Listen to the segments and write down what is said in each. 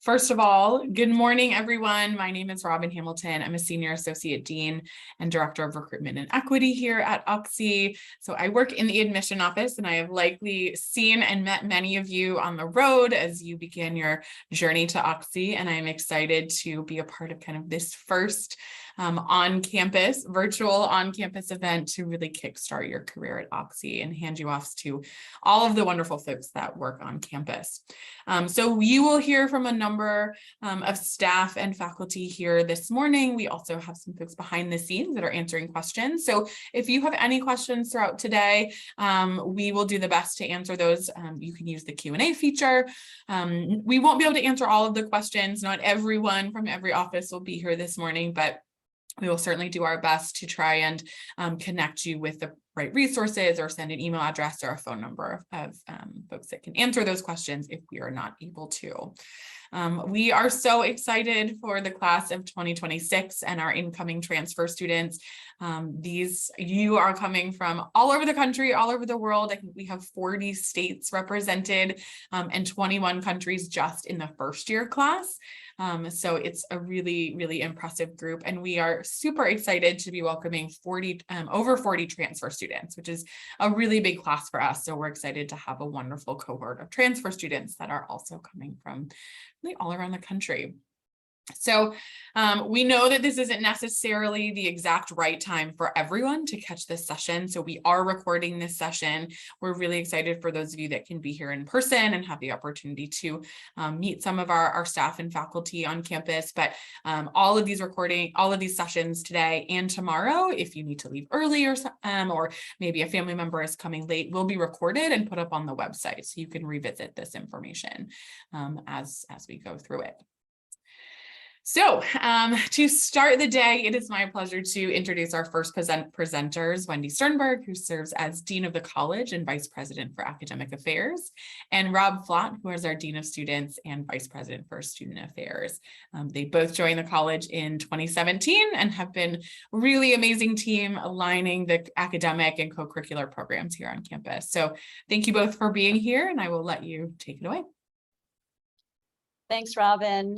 First of all, good morning, everyone. My name is Robin Hamilton. I'm a Senior Associate Dean and Director of Recruitment and Equity here at Oxy. So I work in the admission office, and I have likely seen and met many of you on the road as you begin your journey to Oxy. And I'm excited to be a part of kind of this first on-campus, virtual on-campus event to really kickstart your career at Oxy and hand you off to all of the wonderful folks that work on campus. So you will hear from a number of staff and faculty here this morning. We also have some folks behind the scenes that are answering questions. So if you have any questions throughout today, we will do the best to answer those. You can use the Q&A feature. We won't be able to answer all of the questions. Not everyone from every office will be here this morning, but we will certainly do our best to try and connect you with the right resources or send an email address or a phone number of folks that can answer those questions if we are not able to. We are so excited for the class of 2026 and our incoming transfer students. You are coming from all over the country, all over the world. I think we have 40 states represented and 21 countries just in the first year class. So it's a really, really impressive group, and we are super excited to be welcoming over 40 transfer students, which is a really big class for us. So we're excited to have a wonderful cohort of transfer students that are also coming from really all around the country. So we know that this isn't necessarily the exact right time for everyone to catch this session. So we are recording this session. We're really excited for those of you that can be here in person and have the opportunity to meet some of our staff and faculty on campus. But all of these sessions today and tomorrow, if you need to leave early or maybe a family member is coming late, will be recorded and put up on the website. So you can revisit this information as we go through it. So to start the day, it is my pleasure to introduce our first presenters, Wendy Sternberg, who serves as Dean of the College and Vice President for Academic Affairs, and Rob Flott, who is our Dean of Students and Vice President for Student Affairs. They both joined the college in 2017 and have been a really amazing team aligning the academic and co-curricular programs here on campus. So thank you both for being here, and I will let you take it away. Thanks, Robin.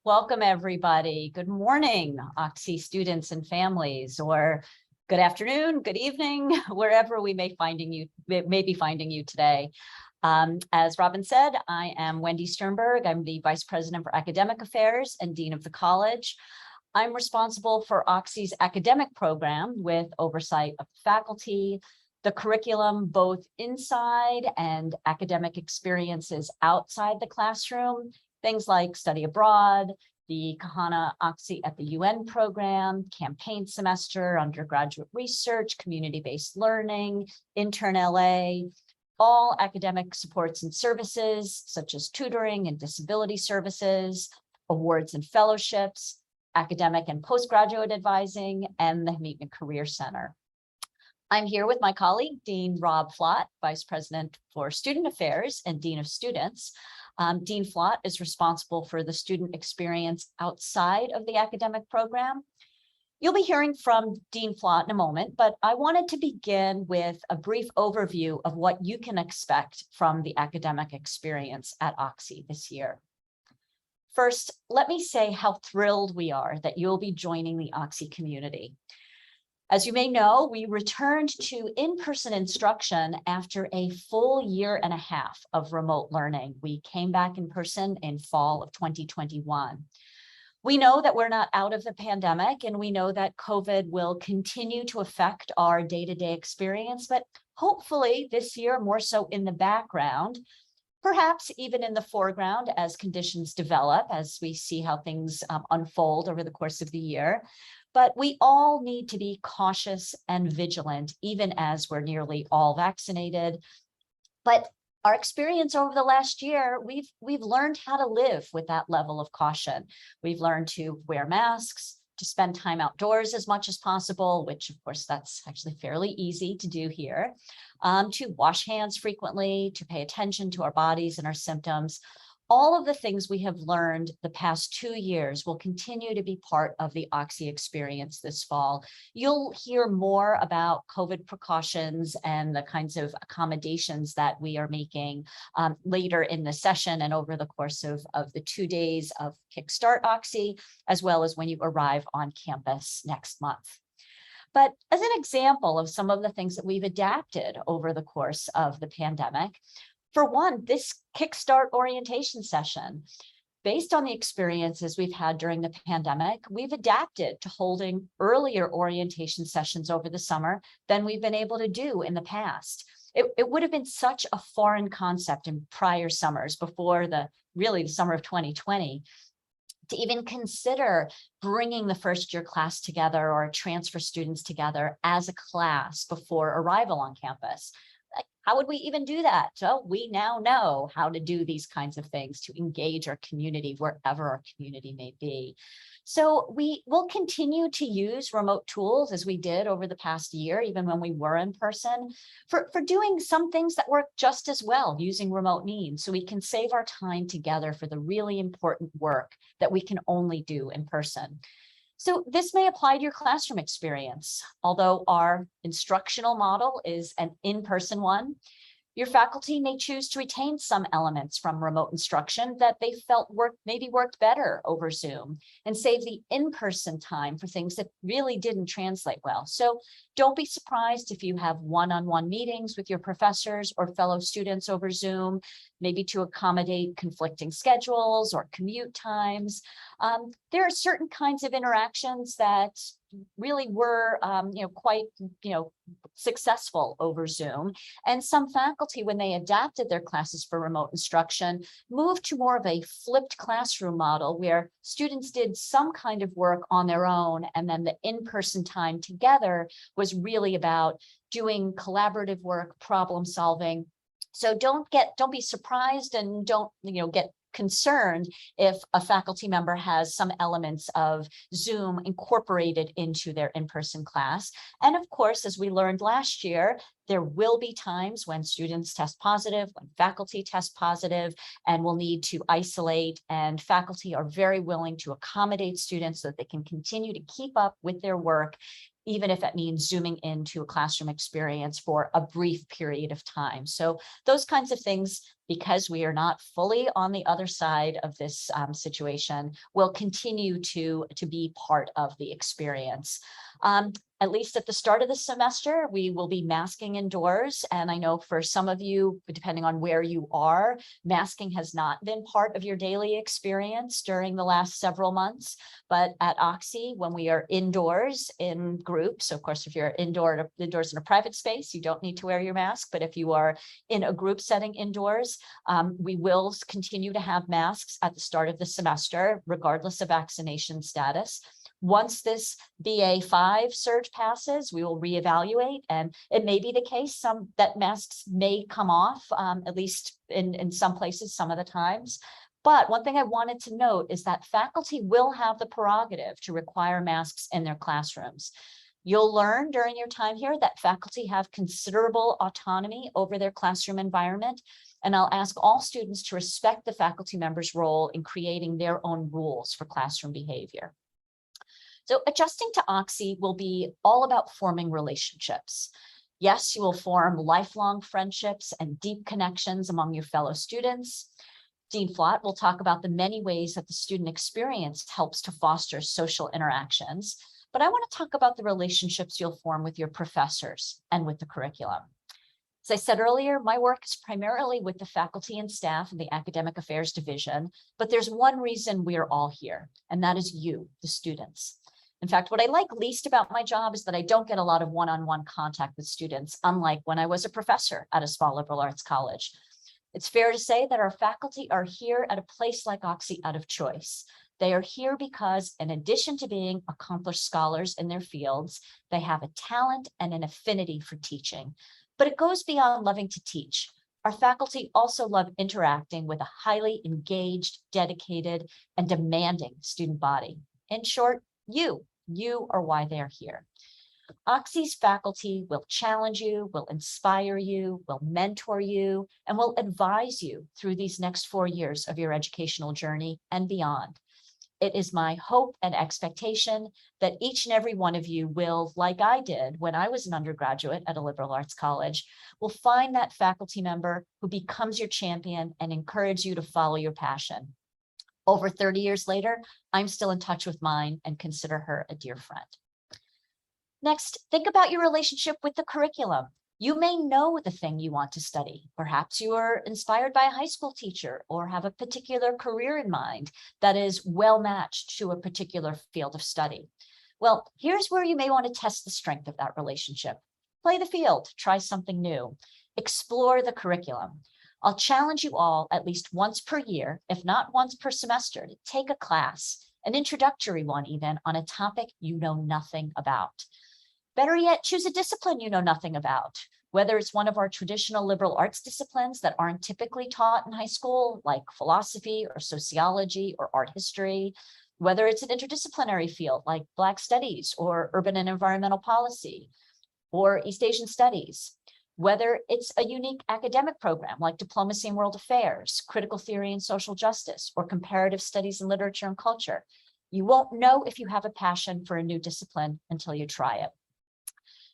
Welcome, everybody. Good morning, Oxy students and families, or good afternoon, good evening, wherever we may be finding you today. As Robin said, I am Wendy Sternberg. I'm the Vice President for Academic Affairs and Dean of the College. I'm responsible for Oxy's academic program with oversight of faculty, the curriculum, both inside and academic experiences outside the classroom. Things like study abroad, the Kahana Oxy at the UN program, campaign semester, undergraduate research, community-based learning, intern LA, all academic supports and services such as tutoring and disability services, awards and fellowships, academic and postgraduate advising, and the Hamidna Career Center. I'm here with my colleague, Dean Rob Flott, Vice President for Student Affairs and Dean of Students. Dean Flott is responsible for the student experience outside of the academic program. You'll be hearing from Dean Flott in a moment, but I wanted to begin with a brief overview of what you can expect from the academic experience at Oxy this year. First, let me say how thrilled we are that you'll be joining the Oxy community. As you may know, we returned to in-person instruction after a full year and a half of remote learning. We came back in person in fall of 2021. We know that we're not out of the pandemic, and we know that COVID will continue to affect our day-to-day experience, but hopefully this year more so in the background, perhaps even in the foreground as conditions develop, as we see how things unfold over the course of the year. But we all need to be cautious and vigilant, even as we're nearly all vaccinated. But our experience over the last year, we've learned how to live with that level of caution. We've learned to wear masks, to spend time outdoors as much as possible, which of course that's actually fairly easy to do here, to wash hands frequently, to pay attention to our bodies and our symptoms. All of the things we have learned the past 2 years will continue to be part of the Oxy experience this fall. You'll hear more about COVID precautions and the kinds of accommodations that we are making later in the session and over the course of the 2 days of Kickstart Oxy, as well as when you arrive on campus next month. But as an example of some of the things that we've adapted over the course of the pandemic, for one, this Kickstart orientation session, based on the experiences we've had during the pandemic, we've adapted to holding earlier orientation sessions over the summer than we've been able to do in the past. It would have been such a foreign concept in prior summers before the summer of 2020 to even consider bringing the first year class together or transfer students together as a class before arrival on campus. How would we even do that? So we now know how to do these kinds of things to engage our community wherever our community may be. So we will continue to use remote tools as we did over the past year, even when we were in person, for doing some things that work just as well using remote means, so we can save our time together for the really important work that we can only do in person. So this may apply to your classroom experience. Although our instructional model is an in-person one, your faculty may choose to retain some elements from remote instruction that they felt maybe worked better over Zoom and save the in-person time for things that really didn't translate well. So don't be surprised if you have one-on-one meetings with your professors or fellow students over Zoom, maybe to accommodate conflicting schedules or commute times. There are certain kinds of interactions that really were quite successful over Zoom, and some faculty, when they adapted their classes for remote instruction, moved to more of a flipped classroom model where students did some kind of work on their own, and then the in-person time together was really about doing collaborative work, problem solving. So don't be surprised, and don't get concerned if a faculty member has some elements of Zoom incorporated into their in-person class. And of course, as we learned last year, there will be times when students test positive, when faculty test positive, and will need to isolate, and faculty are very willing to accommodate students so that they can continue to keep up with their work, even if it means zooming into a classroom experience for a brief period of time. So those kinds of things, because we are not fully on the other side of this situation, will continue to be part of the experience. At least at the start of the semester, we will be masking indoors. And I know for some of you, depending on where you are, masking has not been part of your daily experience during the last several months. But at Oxy, when we are indoors in groups, of course, if you're indoors in a private space, you don't need to wear your mask. But if you are in a group setting indoors, we will continue to have masks at the start of the semester, regardless of vaccination status. Once this BA.5 surge passes, we will reevaluate, and it may be the case that masks may come off, at least in some places, some of the times. But one thing I wanted to note is that faculty will have the prerogative to require masks in their classrooms. You'll learn during your time here that faculty have considerable autonomy over their classroom environment, and I'll ask all students to respect the faculty member's role in creating their own rules for classroom behavior. So adjusting to Oxy will be all about forming relationships. Yes, you will form lifelong friendships and deep connections among your fellow students. Dean Flott will talk about the many ways that the student experience helps to foster social interactions, but I want to talk about the relationships you'll form with your professors and with the curriculum. As I said earlier, my work is primarily with the faculty and staff in the Academic Affairs Division, but there's one reason we are all here, and that is you, the students. In fact, what I like least about my job is that I don't get a lot of one-on-one contact with students, unlike when I was a professor at a small liberal arts college. It's fair to say that our faculty are here at a place like Oxy out of choice. They are here because, in addition to being accomplished scholars in their fields, they have a talent and an affinity for teaching. But it goes beyond loving to teach. Our faculty also love interacting with a highly engaged, dedicated, and demanding student body. In short, you are why they're here. Oxy's faculty will challenge you, will inspire you, will mentor you, and will advise you through these next 4 years of your educational journey and beyond. It is my hope and expectation that each and every one of you will, like I did when I was an undergraduate at a liberal arts college, will find that faculty member who becomes your champion and encourage you to follow your passion. Over 30 years later, I'm still in touch with mine and consider her a dear friend. Next, think about your relationship with the curriculum. You may know the thing you want to study. Perhaps you are inspired by a high school teacher or have a particular career in mind that is well matched to a particular field of study. Well, here's where you may want to test the strength of that relationship. Play the field, try something new, explore the curriculum. I'll challenge you all at least once per year, if not once per semester, to take a class, an introductory one even, on a topic you know nothing about. Better yet, choose a discipline you know nothing about, whether it's one of our traditional liberal arts disciplines that aren't typically taught in high school, like philosophy or sociology or art history, whether it's an interdisciplinary field like Black Studies or urban and environmental policy or East Asian studies, whether it's a unique academic program like diplomacy and world affairs, critical theory and social justice, or comparative studies in literature and culture. You won't know if you have a passion for a new discipline until you try it.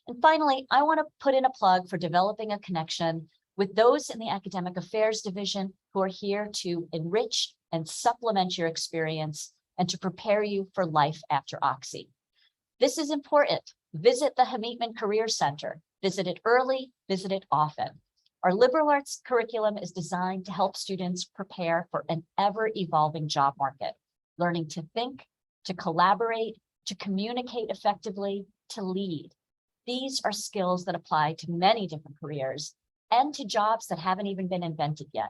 And finally, I want to put in a plug for developing a connection with those in the Academic Affairs Division who are here to enrich and supplement your experience and to prepare you for life after Oxy. This is important. Visit the Hamitman Career Center. Visit it early, visit it often. Our liberal arts curriculum is designed to help students prepare for an ever-evolving job market, learning to think, to collaborate, to communicate effectively, to lead. These are skills that apply to many different careers and to jobs that haven't even been invented yet.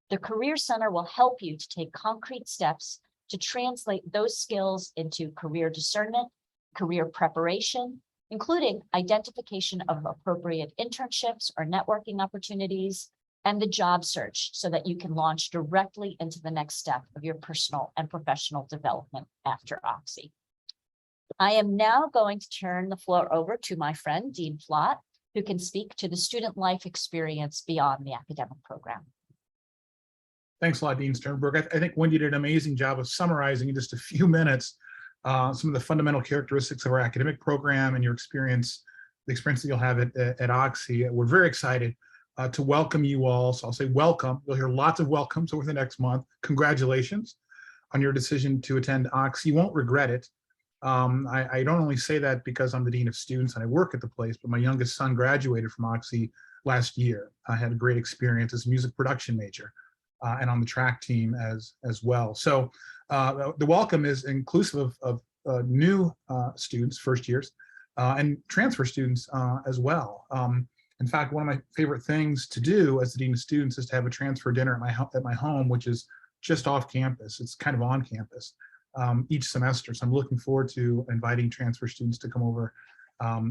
The Career Center will help you to take concrete steps to translate those skills into career discernment, career preparation, including identification of appropriate internships or networking opportunities, and the job search so that you can launch directly into the next step of your personal and professional development after Oxy. I am now going to turn the floor over to my friend, Dean Flott, who can speak to the student life experience beyond the academic program. Thanks a lot, Dean Sternberg. I think Wendy did an amazing job of summarizing in just a few minutes some of the fundamental characteristics of our academic program and your experience, the experience that you'll have at Oxy. We're very excited to welcome you all. So I'll say welcome. You'll hear lots of welcomes over the next month. Congratulations on your decision to attend Oxy. You won't regret it. I don't only say that because I'm the Dean of Students and I work at the place, but my youngest son graduated from Oxy last year. I had a great experience as a music production major and on the track team as well. So the welcome is inclusive of new students, first years, and transfer students as well. In fact, one of my favorite things to do as the Dean of Students is to have a transfer dinner at my home, which is just off campus. It's kind of on campus. Each semester. So I'm looking forward to inviting transfer students to come over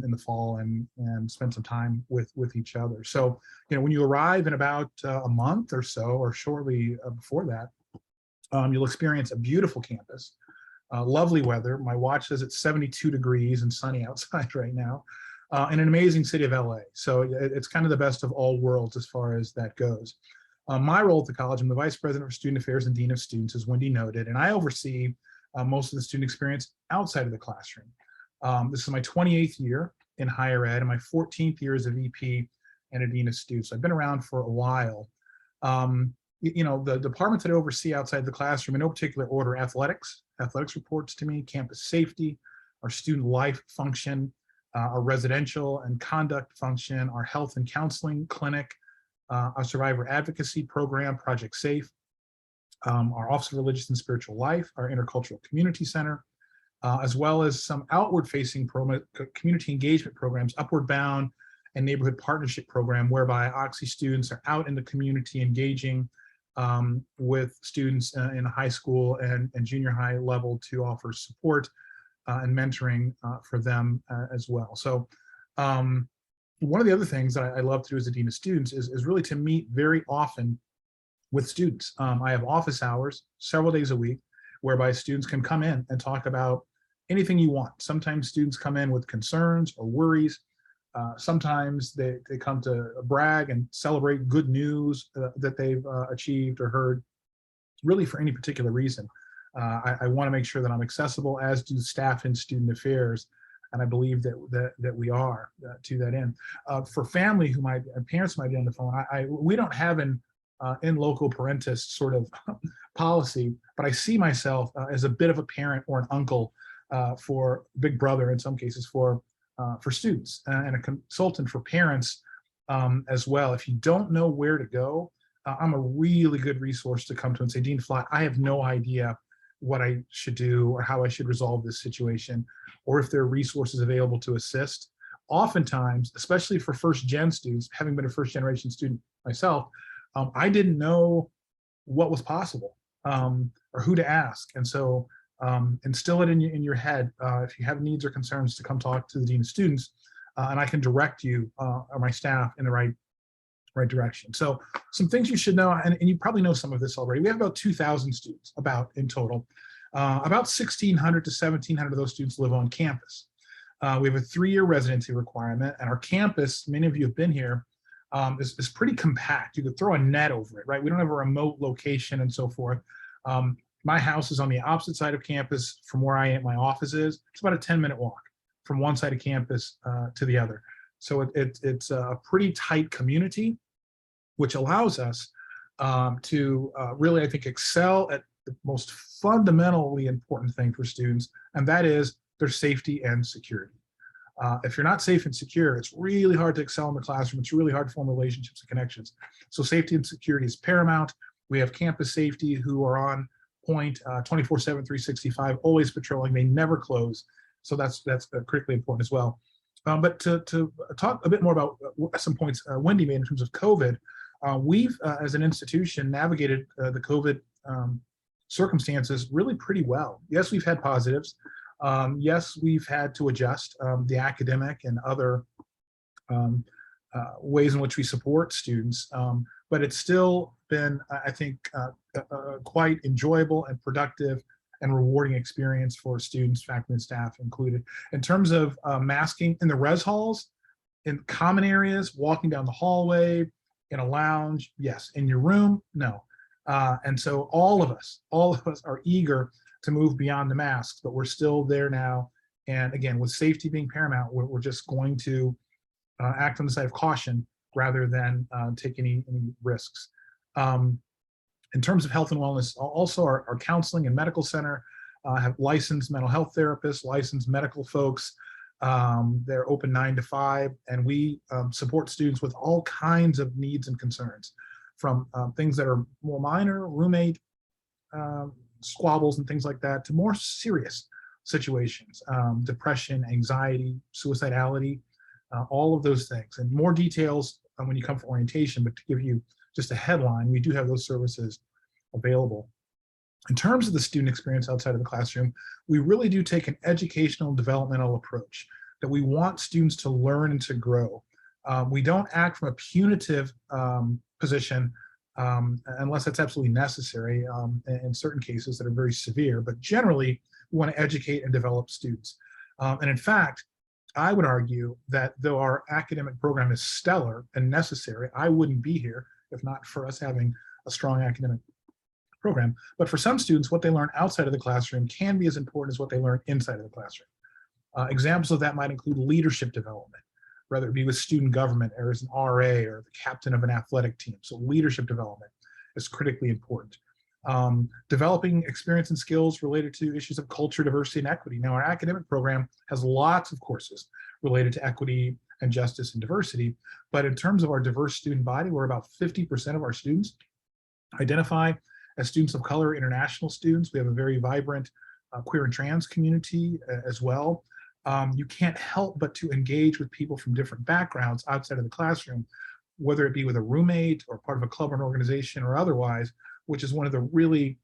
in the fall and spend some time with each other. So, you know, when you arrive in about a month or so, or shortly before that, you'll experience a beautiful campus, lovely weather. My watch says it's 72 degrees and sunny outside right now, in an amazing city of LA. So it's kind of the best of all worlds as far as that goes. My role at the college, I'm the Vice President for Student Affairs and Dean of Students, as Wendy noted, and I oversee most of the student experience outside of the classroom. This is my 28th year in higher ed and my 14th year as a VP and a Dean of Students. So I've been around for a while. You know, the departments that I oversee outside the classroom in no particular order: athletics reports to me, campus safety, our student life function, our residential and conduct function, our health and counseling clinic, our survivor advocacy program, Project Safe, our Office of Religious and Spiritual Life, our Intercultural Community Center, as well as some outward-facing community engagement programs, Upward Bound and Neighborhood Partnership Program, whereby Oxy students are out in the community engaging with students in high school and junior high level to offer support and mentoring for them as well. So one of the other things that I love to do as a Dean of Students is really to meet very often with students. I have office hours several days a week whereby students can come in and talk about anything you want. Sometimes students come in with concerns or worries. Sometimes they come to brag and celebrate good news that they've achieved or heard, really for any particular reason. I want to make sure that I'm accessible, as do staff in student affairs, and I believe that we are to that end. For family who parents might be on the phone, we don't have an in loco parentis sort of policy, but I see myself as a bit of a parent or an uncle for big brother in some cases for students, and a consultant for parents as well. If you don't know where to go, I'm a really good resource to come to and say, Dean Fly, I have no idea what I should do or how I should resolve this situation, or if there are resources available to assist. Oftentimes, especially for first gen students, having been a first generation student myself, I didn't know what was possible or who to ask. And so instill it in your head if you have needs or concerns to come talk to the Dean of Students, and I can direct you or my staff in the right direction. So some things you should know, and you probably know some of this already. We have about 2,000 students in total. About 1,600 to 1,700 of those students live on campus. We have a 3-year residency requirement, and our campus, many of you have been here, is pretty compact. You could throw a net over it, right? We don't have a remote location and so forth. My house is on the opposite side of campus from where my office is. It's about a 10-minute walk from one side of campus to the other. So it's a pretty tight community, which allows us to really, I think, excel at the most fundamentally important thing for students, and that is their safety and security. If you're not safe and secure, it's really hard to excel in the classroom. It's really hard to form relationships and connections. So safety and security is paramount. We have campus safety who are on point 24/7, 365, always patrolling. They never close. So that's critically important as well. But to talk a bit more about some points Wendy made in terms of COVID, we've, as an institution, navigated the COVID circumstances really pretty well. Yes, we've had positives. Yes, we've had to adjust the academic and other ways in which we support students, but it's still been, I think, quite enjoyable and productive and rewarding experience for students, faculty, and staff included. In terms of masking in the res halls, in common areas, walking down the hallway, in a lounge, yes. In your room, no. And so all of us are eager to move beyond the masks, but we're still there now. And again, with safety being paramount, we're just going to act on the side of caution rather than take any risks. In terms of health and wellness, also our counseling and medical center have licensed mental health therapists, licensed medical folks. They're open 9 to 5, and we support students with all kinds of needs and concerns, from things that are more minor, roommate squabbles and things like that, to more serious situations, depression, anxiety, suicidality, all of those things, and more details when you come for orientation. But to give you just a headline, we do have those services available. In terms of the student experience outside of the classroom, we really do take an educational and developmental approach, that we want students to learn and to grow. We don't act from a punitive position unless that's absolutely necessary in certain cases that are very severe, but generally we want to educate and develop students. And in fact, I would argue that though our academic program is stellar and necessary, I wouldn't be here if not for us having a strong academic program. But for some students, what they learn outside of the classroom can be as important as what they learn inside of the classroom. Examples of that might include leadership development, whether it be with student government or as an RA or the captain of an athletic team. So leadership development is critically important. Developing experience and skills related to issues of culture, diversity, and equity. Now, our academic program has lots of courses related to equity and justice and diversity, but in terms of our diverse student body, where about 50% of our students identify as students of color, international students. We have a very vibrant queer and trans community as well. You can't help but to engage with people from different backgrounds outside of the classroom, whether it be with a roommate or part of a club or an organization or otherwise, which is one of the really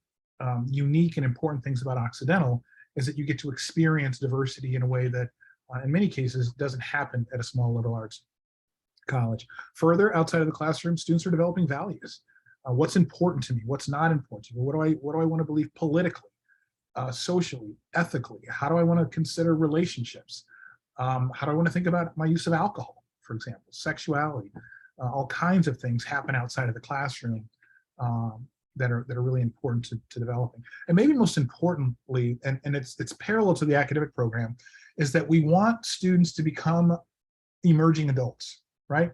unique and important things about Occidental, is that you get to experience diversity in a way that in many cases doesn't happen at a small liberal arts college. Further, outside of the classroom, students are developing values. What's important to me? What's not important to me? What do I want to believe politically? socially, ethically? How do I want to consider relationships? How do I want to think about my use of alcohol, for example, sexuality? All kinds of things happen outside of the classroom that are really important to developing. And maybe most importantly, and it's parallel to the academic program, is that we want students to become emerging adults, right?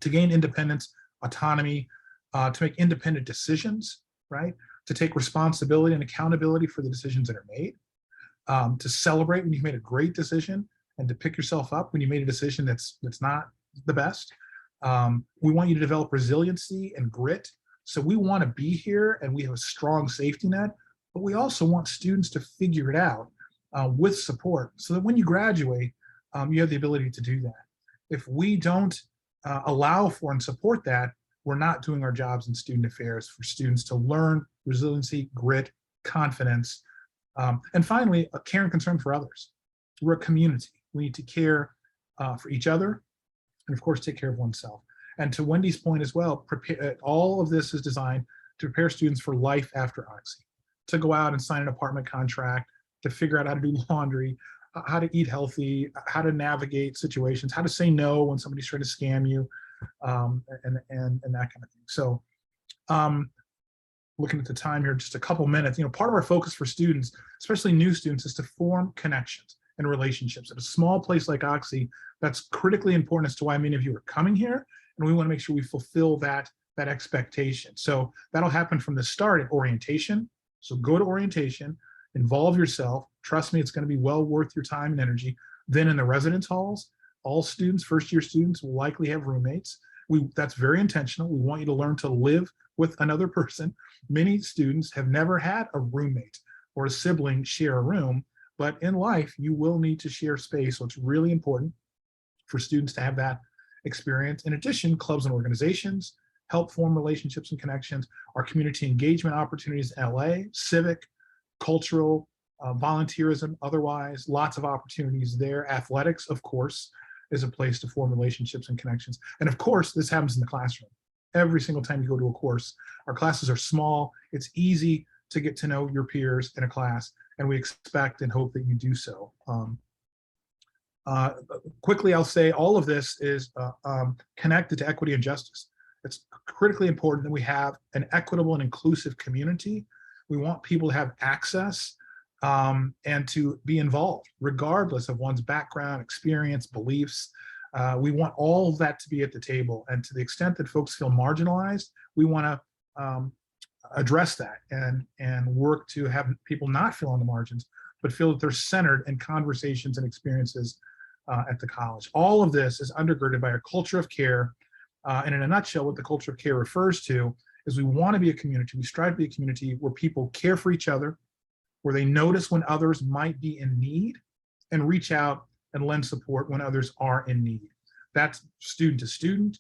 To gain independence, autonomy, to make independent decisions, right? To take responsibility and accountability for the decisions that are made, to celebrate when you've made a great decision, and to pick yourself up when you made a decision that's not the best. We want you to develop resiliency and grit. So we want to be here, and we have a strong safety net, but we also want students to figure it out with support, so that when you graduate, you have the ability to do that. If we don't allow for and support that, we're not doing our jobs in student affairs for students to learn resiliency, grit, confidence, and finally, a care and concern for others. We're a community. We need to care for each other, and of course, take care of oneself. And to Wendy's point as well, all of this is designed to prepare students for life after Oxy, to go out and sign an apartment contract, to figure out how to do laundry, how to eat healthy, how to navigate situations, how to say no when somebody's trying to scam you, and that kind of thing. So looking at the time here, just a couple minutes, part of our focus for students, especially new students, is to form connections and relationships. At a small place like Oxy, that's critically important as to why many of you are coming here, and we want to make sure we fulfill that expectation. So that'll happen from the start at orientation. So go to orientation, involve yourself. Trust me, it's going to be well worth your time and energy. Then in the residence halls, all students, first-year students, will likely have roommates. That's very intentional. We want you to learn to live with another person. Many students have never had a roommate or a sibling share a room, but in life, you will need to share space. So it's really important for students to have that experience. In addition, clubs and organizations help form relationships and connections. Our community engagement opportunities in LA, civic, cultural, volunteerism, otherwise, lots of opportunities there. Athletics, of course, is a place to form relationships and connections. And of course, this happens in the classroom. Every single time you go to a course, our classes are small. It's easy to get to know your peers in a class, and we expect and hope that you do so. Quickly, I'll say all of this is connected to equity and justice. It's critically important that we have an equitable and inclusive community. We want people to have access and to be involved, regardless of one's background, experience, beliefs. We want all of that to be at the table. And to the extent that folks feel marginalized, we want to address that and work to have people not feel on the margins, but feel that they're centered in conversations and experiences at the college. All of this is undergirded by our culture of care. And in a nutshell, what the culture of care refers to is we want to be a community. We strive to be a community where people care for each other, where they notice when others might be in need, and reach out and lend support when others are in need. That's student to student,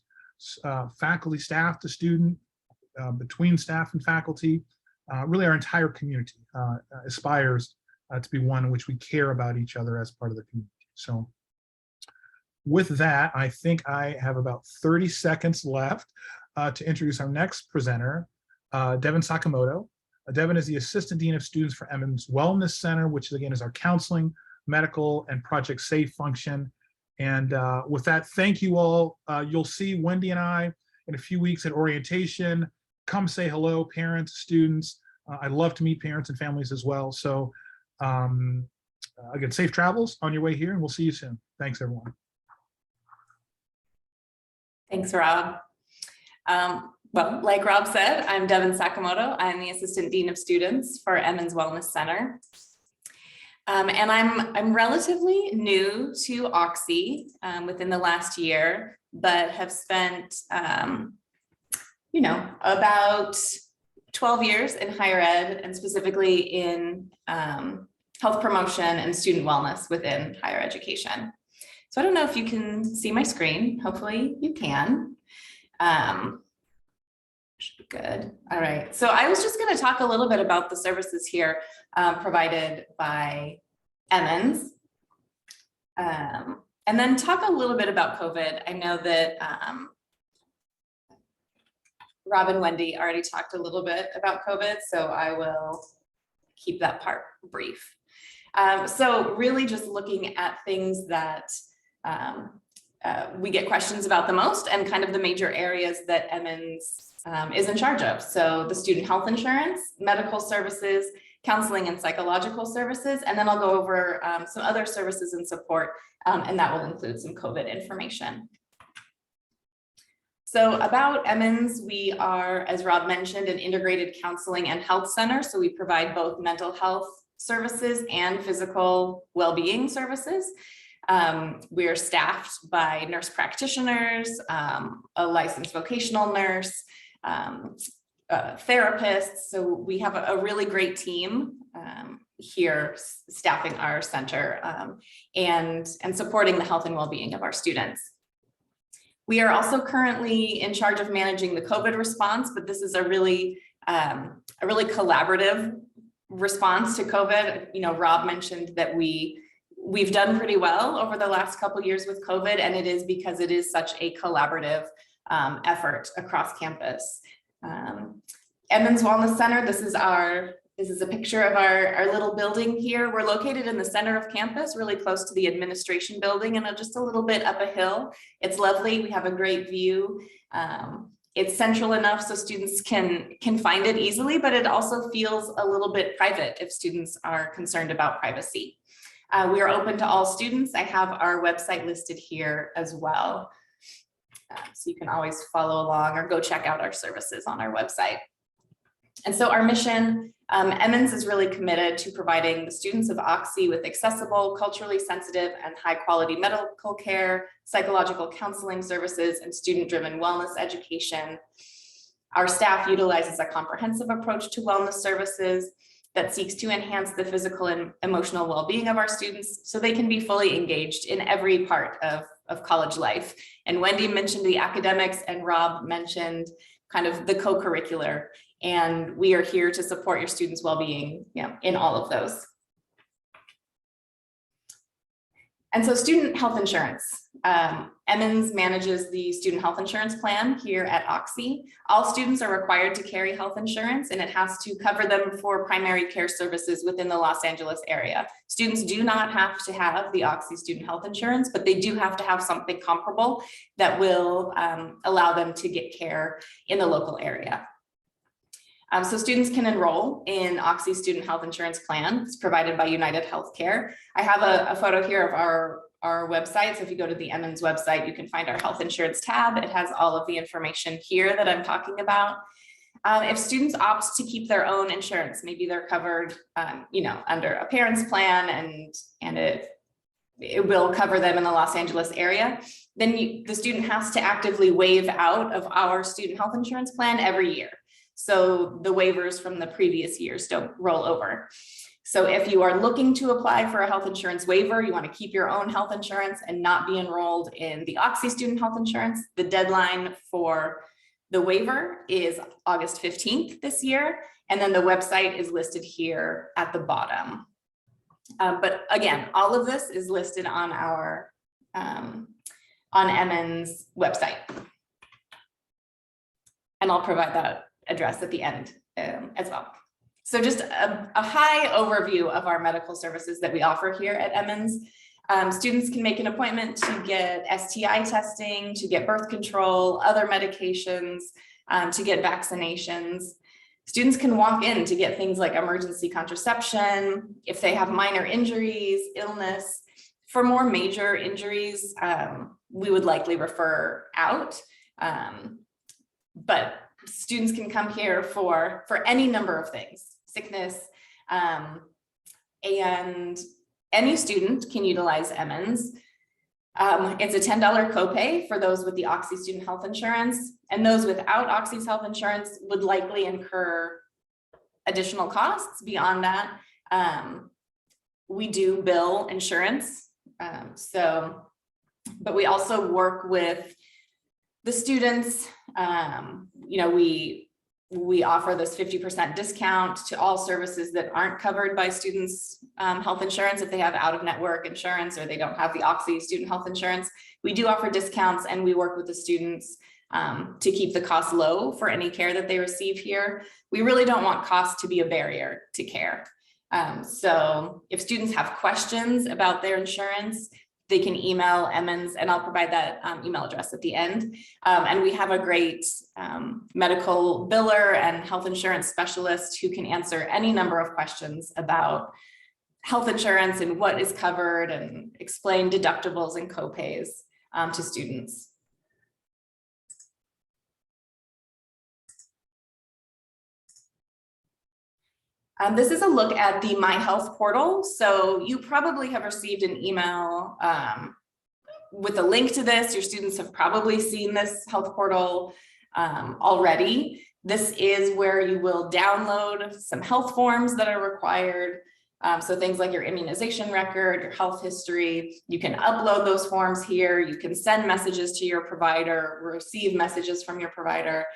faculty, staff to student, between staff and faculty. Really, our entire community aspires to be one in which we care about each other as part of the community. So with that, I think I have about 30 seconds left to introduce our next presenter, Devin Sakamoto. Devin is the Assistant Dean of Students for Emmons Wellness Center, which again is our counseling, medical, and project safe function. And with that, thank you all. You'll see Wendy and I in a few weeks at orientation. Come say hello, parents, students. I'd love to meet parents and families as well. So again, safe travels on your way here, and we'll see you soon. Thanks, everyone. Thanks, Rob. Well, like Rob said, I'm Devin Sakamoto. I'm the Assistant Dean of Students for Emmons Wellness Center. And I'm relatively new to Oxy within the last year, but have spent, about 12 years in higher ed, and specifically in health promotion and student wellness within higher education. So I don't know if you can see my screen. Hopefully you can. Should be good. All right. So I was just going to talk a little bit about the services here provided by Emmons, and then talk a little bit about COVID. I know that Rob and Wendy already talked a little bit about COVID, so I will keep that part brief. So really just looking at things that we get questions about the most and kind of the major areas that Emmons is in charge of. So the student health insurance, medical services, counseling and psychological services, and then I'll go over some other services and support, and that will include some COVID information. So about Emmons, we are, as Rob mentioned, an integrated counseling and health center. So we provide both mental health services and physical well-being services. We are staffed by nurse practitioners, a licensed vocational nurse, therapists. So we have a really great team here staffing our center and supporting the health and well-being of our students. We are also currently in charge of managing the COVID response, but this is a really collaborative response to COVID. You know, Rob mentioned that we've done pretty well over the last couple of years with COVID, and it is because it is such a collaborative effort across campus. Emmons Wellness Center, this is a picture of our little building here. We're located in the center of campus, really close to the administration building and just a little bit up a hill. It's lovely. We have a great view. It's central enough so students can find it easily, but it also feels a little bit private if students are concerned about privacy. We are open to all students. I have our website listed here as well. So you can always follow along or go check out our services on our website. And so our mission, Emmons is really committed to providing the students of Oxy with accessible, culturally sensitive, and high quality medical care, psychological counseling services, and student-driven wellness education. Our staff utilizes a comprehensive approach to wellness services that seeks to enhance the physical and emotional well-being of our students so they can be fully engaged in every part of college life. And Wendy mentioned the academics and Rob mentioned kind of the co-curricular, and we are here to support your students' well-being, in all of those. And so student health insurance. Emmons manages the student health insurance plan here at Oxy. All students are required to carry health insurance, and it has to cover them for primary care services within the Los Angeles area. Students do not have to have the Oxy student health insurance, but they do have to have something comparable that will allow them to get care in the local area. So students can enroll in Oxy student health insurance plan. It's provided by United Healthcare. I have a photo here of our website. So if you go to the Emmons website, you can find our health insurance tab. It has all of the information here that I'm talking about. If students opt to keep their own insurance, maybe they're covered, under a parent's plan and it will cover them in the Los Angeles area, then the student has to actively waive out of our student health insurance plan every year. So the waivers from the previous years don't roll over. So if you are looking to apply for a health insurance waiver, you want to keep your own health insurance and not be enrolled in the Oxy student health insurance, the deadline for the waiver is August 15th this year. And then the website is listed here at the bottom. But again, all of this is listed on our on Emmons website. And I'll provide that address at the end as well. So just a high overview of our medical services that we offer here at Emmons. Students can make an appointment to get STI testing, to get birth control, other medications, to get vaccinations. Students can walk in to get things like emergency contraception, if they have minor injuries, illness. For more major injuries, we would likely refer out. But students can come here for any number of things, sickness, and any student can utilize Emmons. It's a $10 copay for those with the Oxy student health insurance, and those without Oxy's health insurance would likely incur additional costs beyond that. We do bill insurance, but we also work with the students. We offer this 50% discount to all services that aren't covered by students' health insurance. If they have out-of-network insurance or they don't have the Oxy student health insurance, we do offer discounts, and we work with the students to keep the cost low for any care that they receive here. We really don't want cost to be a barrier to care. So if students have questions about their insurance, they can email Emmons, and I'll provide that email address at the end. And we have a great medical biller and health insurance specialist who can answer any number of questions about health insurance and what is covered, and explain deductibles and copays to students. This is a look at the My Health portal. So you probably have received an email with a link to this. Your students have probably seen this health portal already. This is where you will download some health forms that are required. So things like your immunization record, your health history, you can upload those forms here. You can send messages to your provider, receive messages from your provider.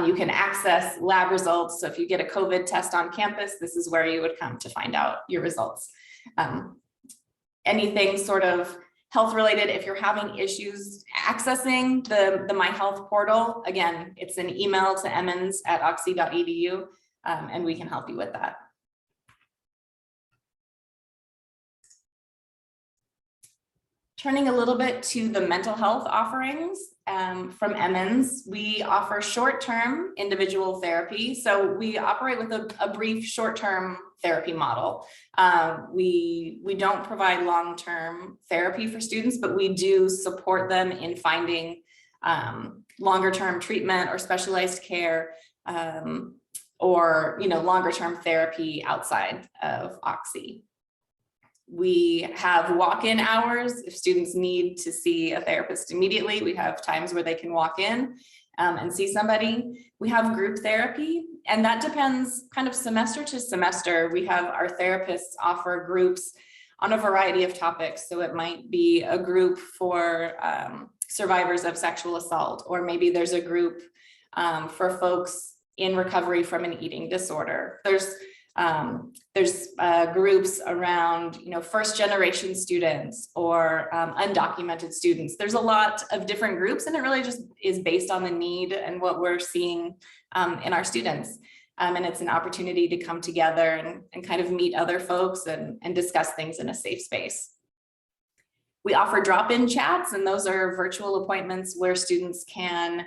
You can access lab results. So if you get a COVID test on campus, this is where you would come to find out your results. Anything sort of health related, if you're having issues accessing the My Health portal, again, it's an email to emmons@oxy.edu, and we can help you with that. Turning a little bit to the mental health offerings from Emmons, we offer short-term individual therapy. So we operate with a brief short-term therapy model. We don't provide long-term therapy for students, but we do support them in finding longer-term treatment or specialized care, or longer-term therapy outside of Oxy. We have walk-in hours. If students need to see a therapist immediately, we have times where they can walk in and see somebody. We have group therapy, and that depends kind of semester to semester. We have our therapists offer groups on a variety of topics. So it might be a group for survivors of sexual assault, or maybe there's a group for folks in recovery from an eating disorder. There's groups around, first generation students or undocumented students. There's a lot of different groups, and it really just is based on the need and what we're seeing in our students. And it's an opportunity to come together and kind of meet other folks and discuss things in a safe space. We offer drop-in chats, and those are virtual appointments where students can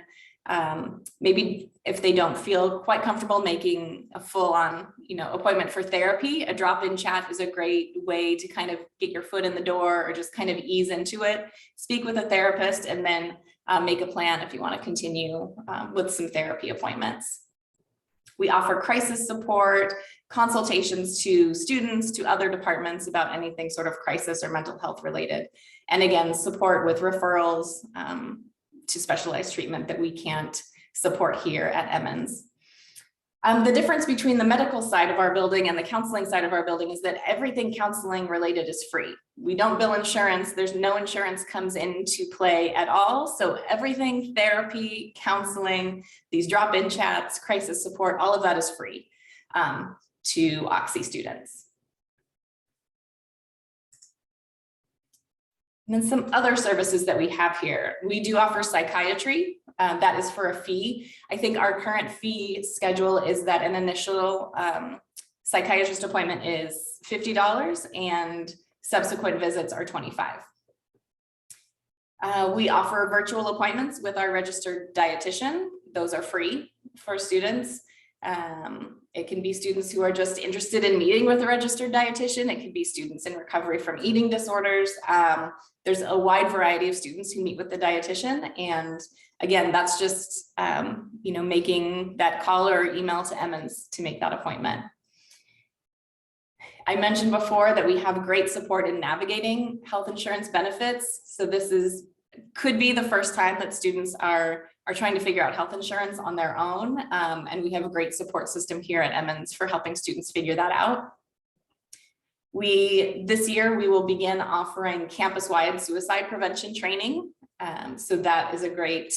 maybe if they don't feel quite comfortable making a full-on appointment for therapy, a drop-in chat is a great way to kind of get your foot in the door or just kind of ease into it, speak with a therapist, and then make a plan if you want to continue with some therapy appointments. We offer crisis support, consultations to students, to other departments about anything sort of crisis or mental health related, and again, support with referrals to specialized treatment that we can't support here at Emmons. The difference between the medical side of our building and the counseling side of our building is that everything counseling related is free. We don't bill insurance. There's no insurance comes into play at all. So everything, therapy, counseling, these drop-in chats, crisis support, all of that is free to Oxy students. And then some other services that we have here. We do offer psychiatry. That is for a fee. I think our current fee schedule is that an initial psychiatrist appointment is $50 and subsequent visits are $25. We offer virtual appointments with our registered dietitian. Those are free for students. It can be students who are just interested in meeting with a registered dietitian. It could be students in recovery from eating disorders. There's a wide variety of students who meet with the dietitian. And again, that's just, making that call or email to Emmons to make that appointment. I mentioned before that we have great support in navigating health insurance benefits. So this could be the first time that students are trying to figure out health insurance on their own. And we have a great support system here at Emmons for helping students figure that out. This year, we will begin offering campus-wide suicide prevention training. So that is a great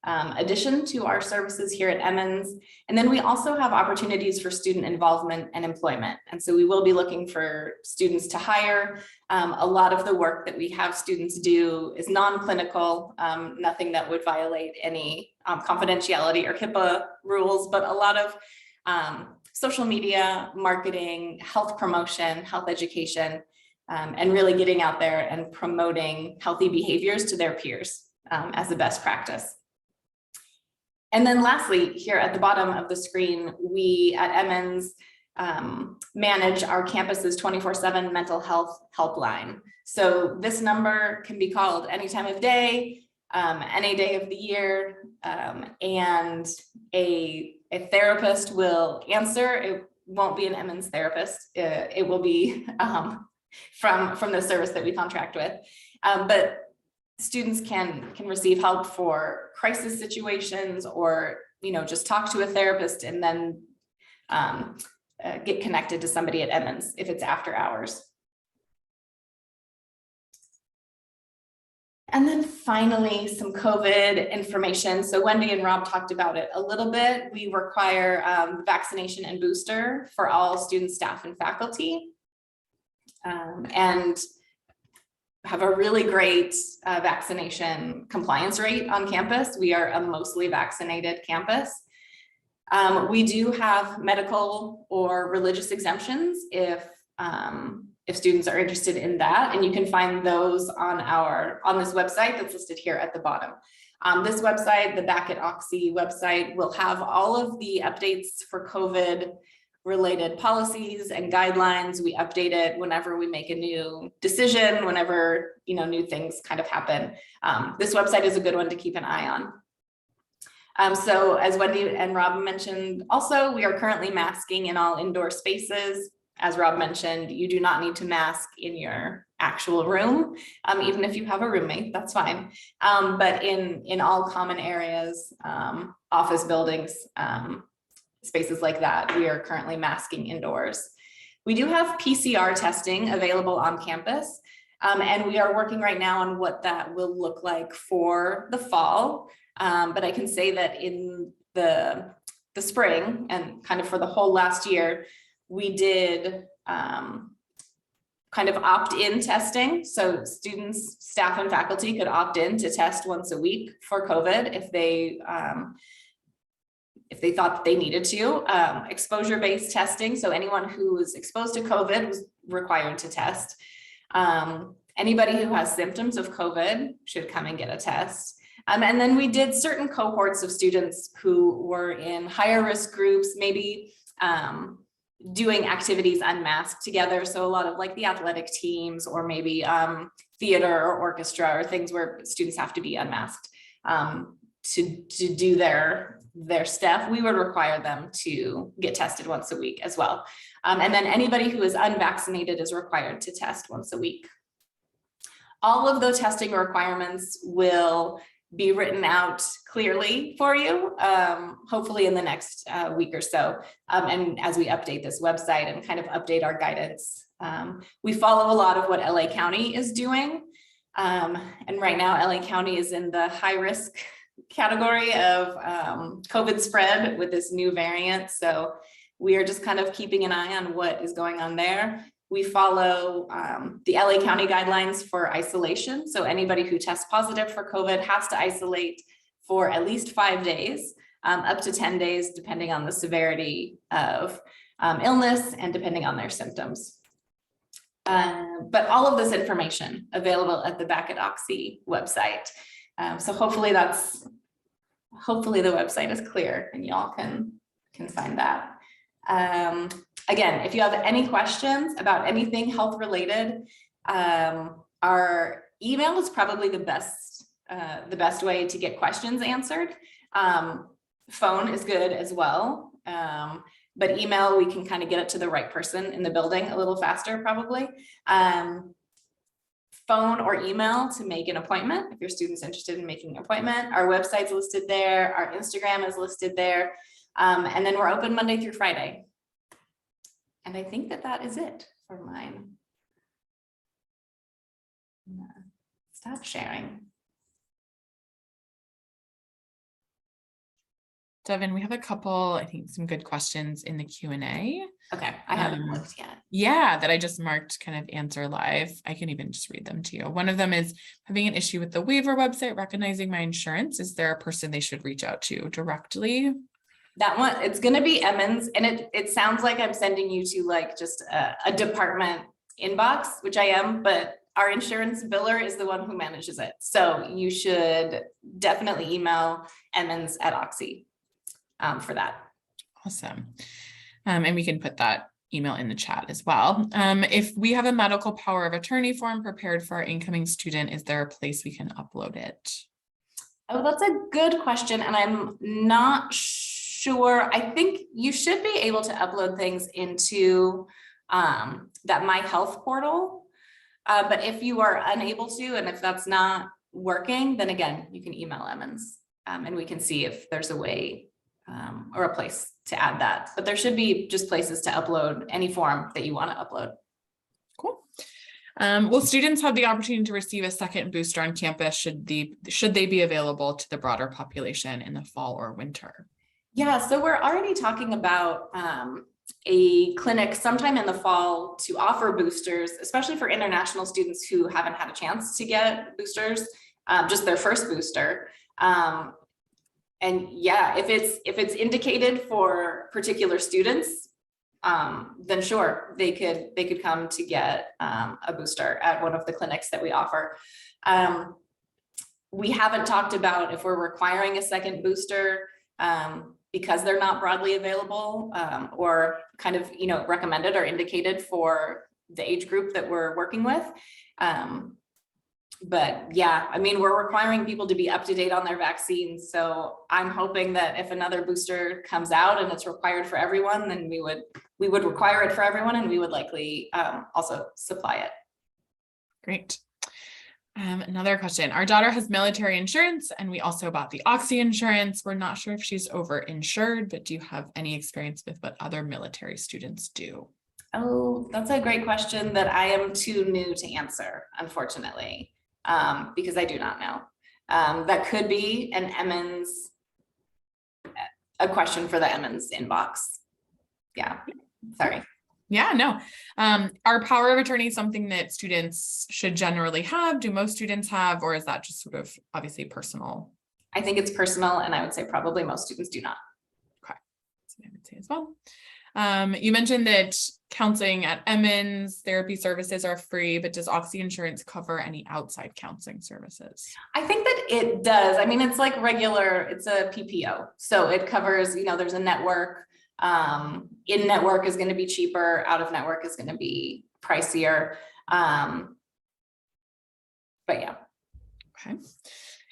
addition to our services here at Emmons. And then we also have opportunities for student involvement and employment. And so we will be looking for students to hire. A lot of the work that we have students do is non-clinical, nothing that would violate any confidentiality or HIPAA rules, but a lot of social media, marketing, health promotion, health education, and really getting out there and promoting healthy behaviors to their peers as a best practice. And then lastly, here at the bottom of the screen, we at Emmons manage our campus's 24/7 mental health helpline. So this number can be called any time of day, any day of the year, and a therapist will answer. It won't be an Emmons therapist. It will be from the service that we contract with. But students can receive help for crisis situations, or just talk to a therapist and then get connected to somebody at Emmons if it's after hours. And then finally, some COVID information. So Wendy and Rob talked about it a little bit. We require vaccination and booster for all students, staff, and faculty, and have a really great vaccination compliance rate on campus. We are a mostly vaccinated campus. We do have medical or religious exemptions if students are interested in that, and you can find those on this website that's listed here at the bottom. This website, the Back at Oxy website, will have all of the updates for COVID related policies and guidelines. We update it whenever we make a new decision, whenever new things kind of happen. This website is a good one to keep an eye on. So as Wendy and Rob mentioned, also, we are currently masking in all indoor spaces. As Rob mentioned, you do not need to mask in your actual room, even if you have a roommate, that's fine. But in all common areas, office buildings, spaces like that, we are currently masking indoors. We do have PCR testing available on campus, and we are working right now on what that will look like for the fall. But I can say that in the spring and kind of for the whole last year, we did kind of opt-in testing. So students, staff, and faculty could opt in to test once a week for COVID if they thought that they needed to. Exposure-based testing, so anyone who was exposed to COVID was required to test. Anybody who has symptoms of COVID should come and get a test. And then we did certain cohorts of students who were in higher risk groups, maybe doing activities unmasked together. So a lot of like the athletic teams, or maybe theater or orchestra, or things where students have to be unmasked to do their stuff. We would require them to get tested once a week as well. And then anybody who is unvaccinated is required to test once a week. All of those testing requirements will be written out clearly for you, hopefully in the next week or so. And as we update this website and kind of update our guidance, we follow a lot of what LA County is doing. And right now, LA County is in the high risk category of COVID spread with this new variant. So we are just kind of keeping an eye on what is going on there. We follow the LA County guidelines for isolation. So anybody who tests positive for COVID has to isolate for at least 5 days, up to 10 days, depending on the severity of illness and depending on their symptoms. But all of this information available at the Back at Oxy website. So hopefully the website is clear and y'all can find that. Again, if you have any questions about anything health related, our email is probably the best way to get questions answered. Phone is good as well, but email, we can kind of get it to the right person in the building a little faster probably. Phone or email to make an appointment if your student's interested in making an appointment. Our website's listed there, our Instagram is listed there, and then we're open Monday through Friday. And I think that is it for mine. Stop sharing. Devin, we have a couple, I think some good questions in the Q&A. Okay, I haven't looked yet. Yeah, that I just marked kind of answer live. I can even just read them to you. One of them is having an issue with the waiver website, recognizing my insurance. Is there a person they should reach out to directly? That one, it's gonna be Emmons, and it sounds like I'm sending you to like just a department inbox, which I am, but our insurance biller is the one who manages it. So you should definitely email Emmons at Oxy for that. Awesome. And we can put that email in the chat as well. If we have a medical power of attorney form prepared for our incoming student, is there a place we can upload it? Oh, that's a good question, and I'm not sure. I think you should be able to upload things into that My Health portal. But if you are unable to, and if that's not working, then again, you can email Emmons and we can see if there's a way or a place to add that. But there should be just places to upload any form that you want to upload. Cool. Will students have the opportunity to receive a second booster on campus should they be available to the broader population in the fall or winter? Yeah, so we're already talking about a clinic sometime in the fall to offer boosters, especially for international students who haven't had a chance to get boosters, just their first booster. And yeah, if it's indicated for particular students, then sure, they could come to get a booster at one of the clinics that we offer. We haven't talked about if we're requiring a second booster because they're not broadly available or kind of, recommended or indicated for the age group that we're working with. But yeah, I mean, we're requiring people to be up to date on their vaccines. So I'm hoping that if another booster comes out and it's required for everyone, then we would require it for everyone, and we would likely also supply it. Great. Another question. Our daughter has military insurance and we also bought the Oxy insurance. We're not sure if she's over-insured, but do you have any experience with what other military students do? Oh, that's a great question that I am too new to answer, unfortunately, because I do not know. That could be a question for the Emmons inbox. Yeah, sorry. Yeah, no. Our power of attorney is something that students should generally have. Do most students have, or is that just sort of obviously personal? I think it's personal, and I would say probably most students do not. Okay, so I would say as well. You mentioned that counseling at Emmons, therapy services are free, but does Oxy insurance cover any outside counseling services? I think that it does. I mean, it's like it's a PPO. So it covers, there's a network. In network is going to be cheaper, out of network is going to be pricier. But yeah. Okay.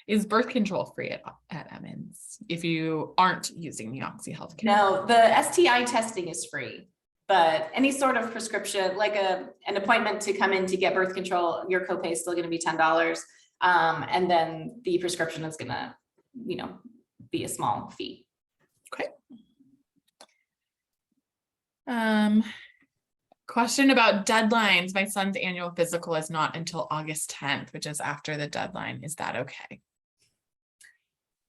Is birth control free at Emmons if you aren't using the Oxy healthcare? No, the STI testing is free, but any sort of prescription, like an appointment to come in to get birth control, your copay is still going to be $10. And then the prescription is going to, be a small fee. Okay. Question about deadlines. My son's annual physical is not until August 10th, which is after the deadline. Is that okay?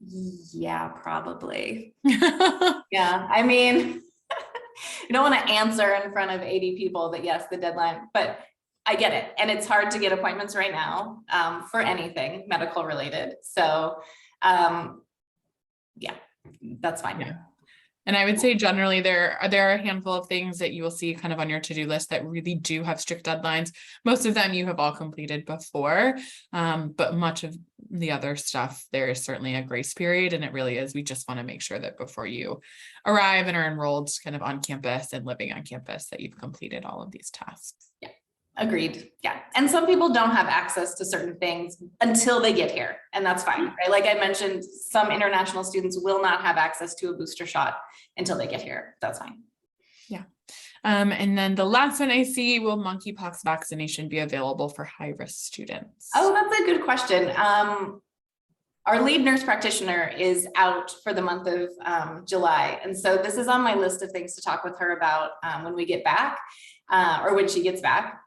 Yeah, probably. Yeah, I mean, you don't want to answer in front of 80 people that yes, the deadline, but I get it. And it's hard to get appointments right now for anything medical related. So yeah, that's fine. Yeah. And I would say generally there are a handful of things that you will see kind of on your to-do list that really do have strict deadlines. Most of them you have all completed before, but much of the other stuff, there is certainly a grace period, and it really is. We just want to make sure that before you arrive and are enrolled kind of on campus and living on campus, that you've completed all of these tasks. Yeah, agreed. Yeah, and some people don't have access to certain things until they get here, and that's fine, right? Like I mentioned, some international students will not have access to a booster shot until they get here. That's fine. Yeah. And then the last one I see, will monkeypox vaccination be available for high-risk students? Oh, that's a good question. Our lead nurse practitioner is out for the month of July. And so this is on my list of things to talk with her about when we get back or when she gets back.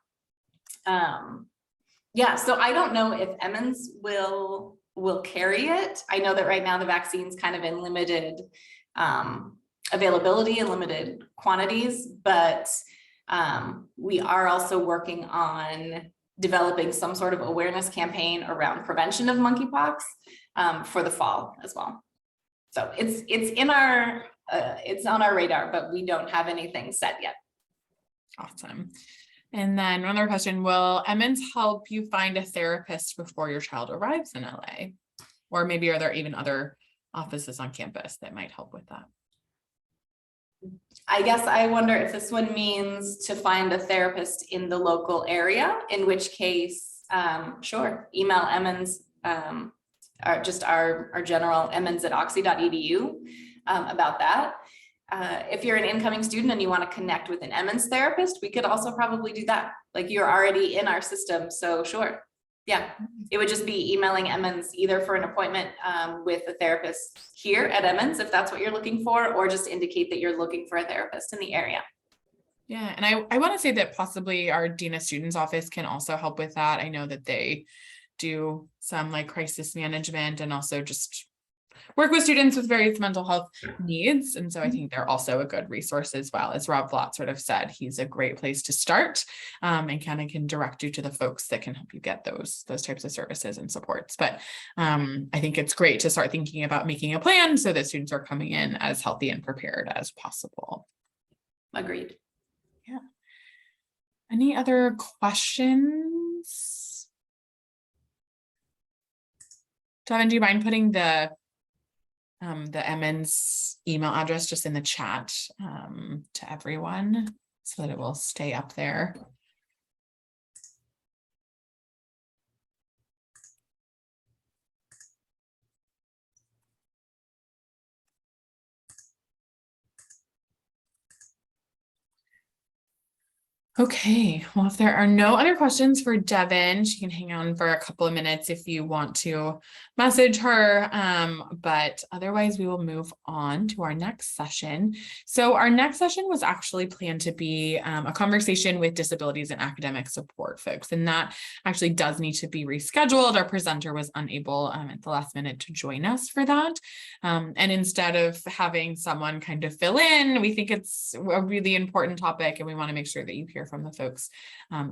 Yeah, so I don't know if Emmons will carry it. I know that right now the vaccine's kind of in limited availability and limited quantities, but we are also working on developing some sort of awareness campaign around prevention of monkeypox for the fall as well. So it's in our it's on our radar, but we don't have anything set yet. Awesome. And then another question, will Emmons help you find a therapist before your child arrives in LA? Or maybe are there even other offices on campus that might help with that? I guess I wonder if this one means to find a therapist in the local area, in which case, sure, email Emmons, our general emmons@oxy.edu about that. If you're an incoming student and you want to connect with an Emmons therapist, we could also probably do that. Like, you're already in our system, so sure. Yeah, it would just be emailing Emmons either for an appointment with a therapist here at Emmons, if that's what you're looking for, or just indicate that you're looking for a therapist in the area. Yeah, and I want to say that possibly our Dean of Students office can also help with that. I know that they do some like crisis management and also just work with students with various mental health needs. And so I think they're also a good resource as well. As Rob Vlot sort of said, he's a great place to start and kind of can direct you to the folks that can help you get those types of services and supports. But I think it's great to start thinking about making a plan so that students are coming in as healthy and prepared as possible. Agreed. Yeah. Any other questions? Devin, do you mind putting the Emmons email address just in the chat to everyone so that it will stay up there? Okay, well, if there are no other questions for Devin, she can hang on for a couple of minutes if you want to message her. But otherwise, we will move on to our next session. So our next session was actually planned to be a conversation with disabilities and academic support folks, and that actually does need to be rescheduled. Our presenter was unable at the last minute to join us for that. And instead of having someone kind of fill in, we think it's a really important topic and we want to make sure that you hear from the folks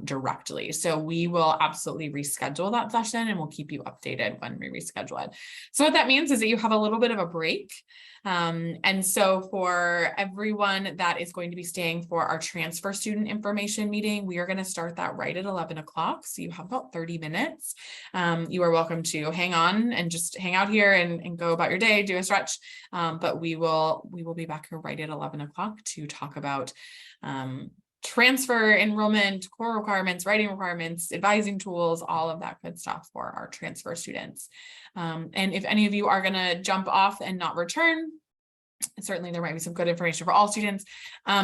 directly. So we will absolutely reschedule that session and we'll keep you updated when we reschedule it. So what that means is that you have a little bit of a break. And so for everyone that is going to be staying for our transfer student information meeting, we are going to start that right at 11 o'clock. So you have about 30 minutes. You are welcome to hang on and just hang out here and go about your day, do a stretch. But we will be back here right at 11 o'clock to talk about transfer enrollment, core requirements, writing requirements, advising tools, all of that good stuff for our transfer students. And if any of you are going to jump off and not return, certainly there might be some good information for all students.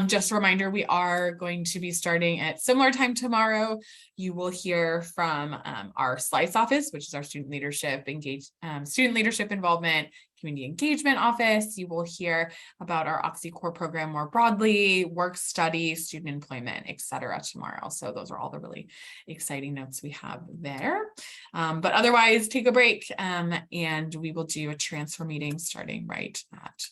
Just a reminder, we are going to be starting at similar time tomorrow. You will hear from our SLICE office, which is our student leadership involvement, community engagement office. You will hear about our Oxy core program more broadly, work study, student employment, etc. tomorrow. So those are all the really exciting notes we have there. But otherwise, take a break and we will do a transfer meeting starting right at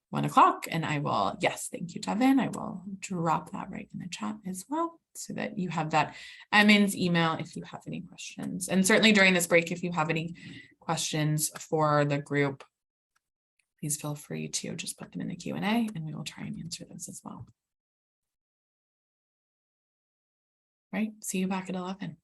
1 o'clock. And I will, yes, thank you, Devin. I will drop that right in the chat as well so that you have that Emmons email if you have any questions. And certainly during this break, if you have any questions for the group, please feel free to just put them in the Q&A and we will try and answer those as well. All right, see you back at 11.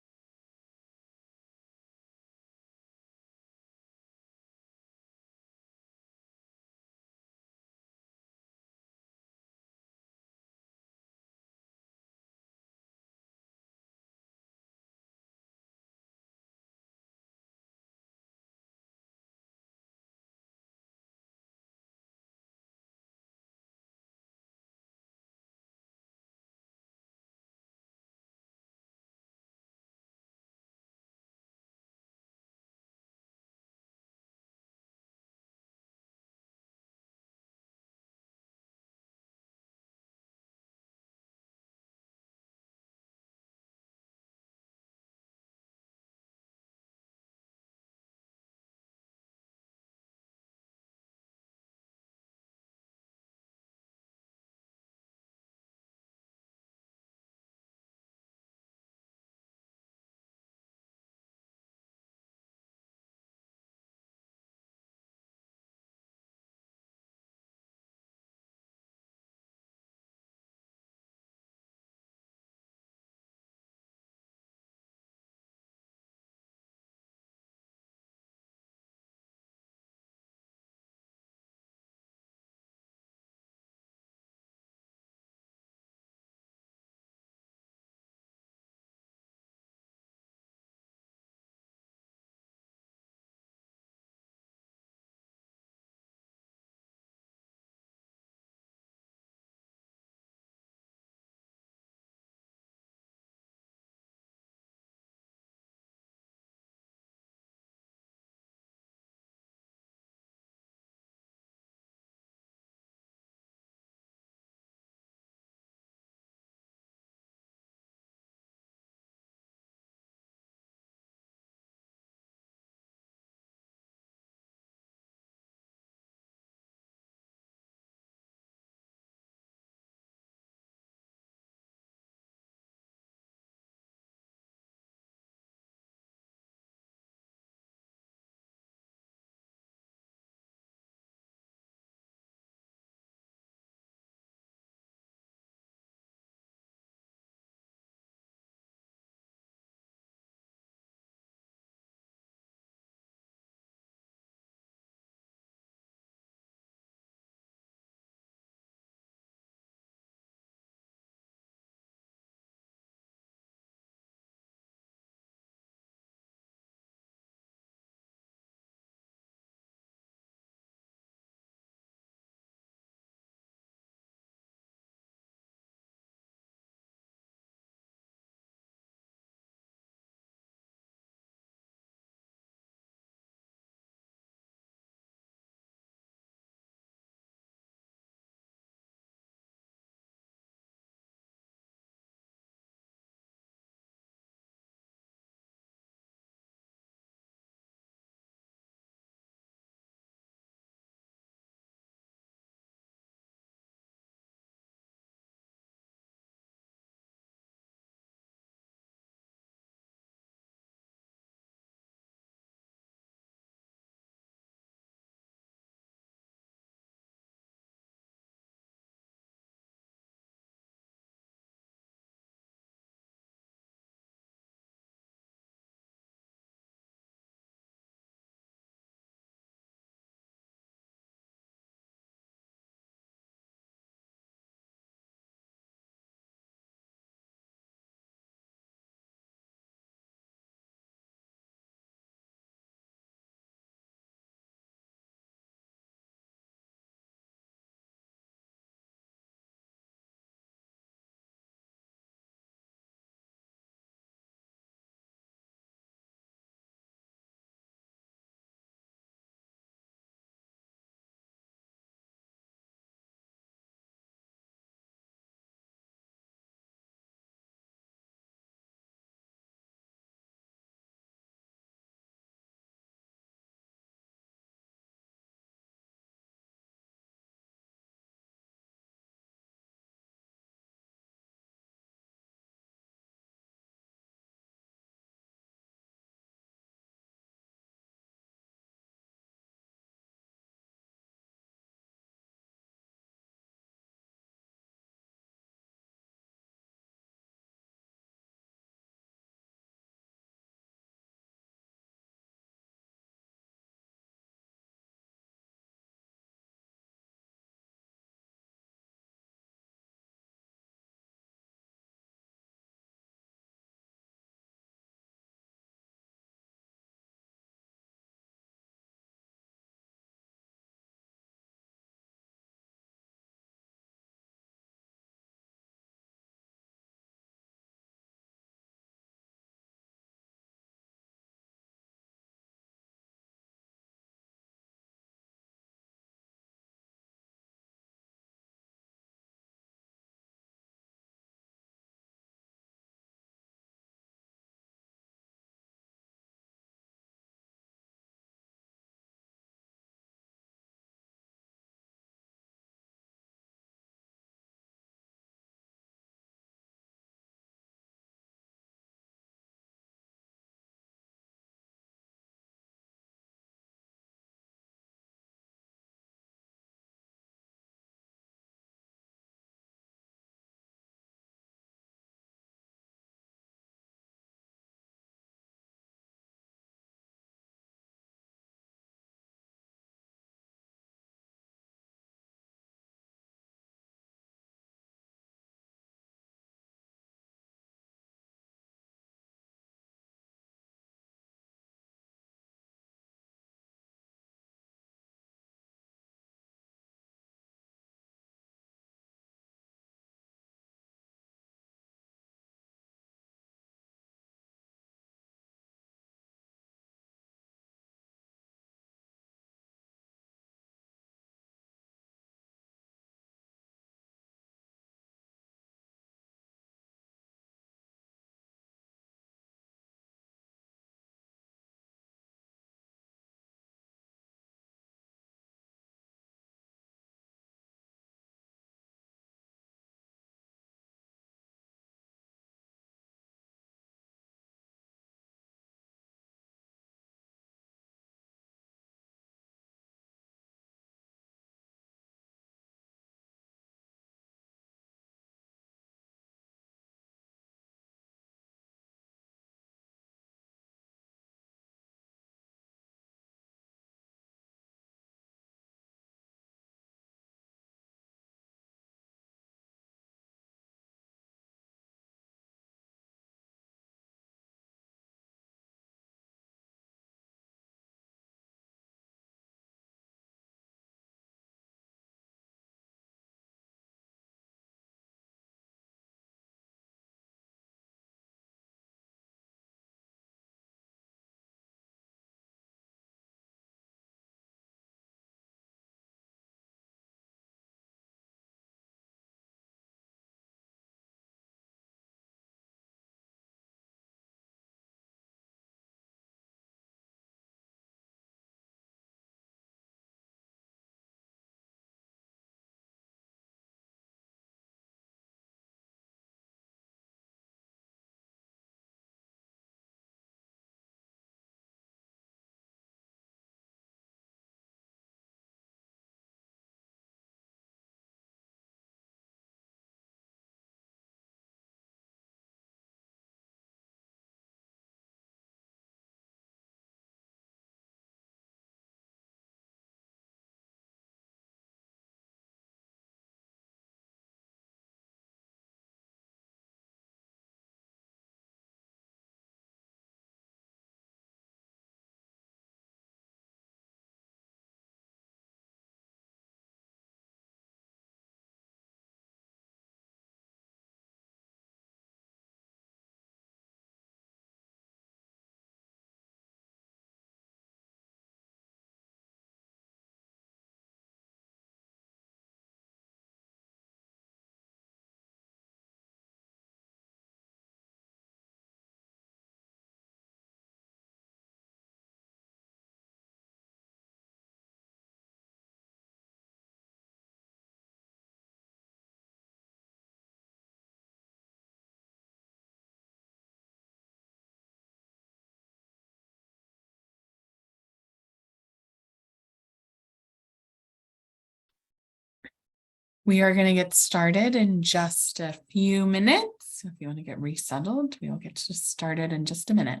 We are going to get started in just a few minutes. So if you want to get resettled, we will get started in just a minute.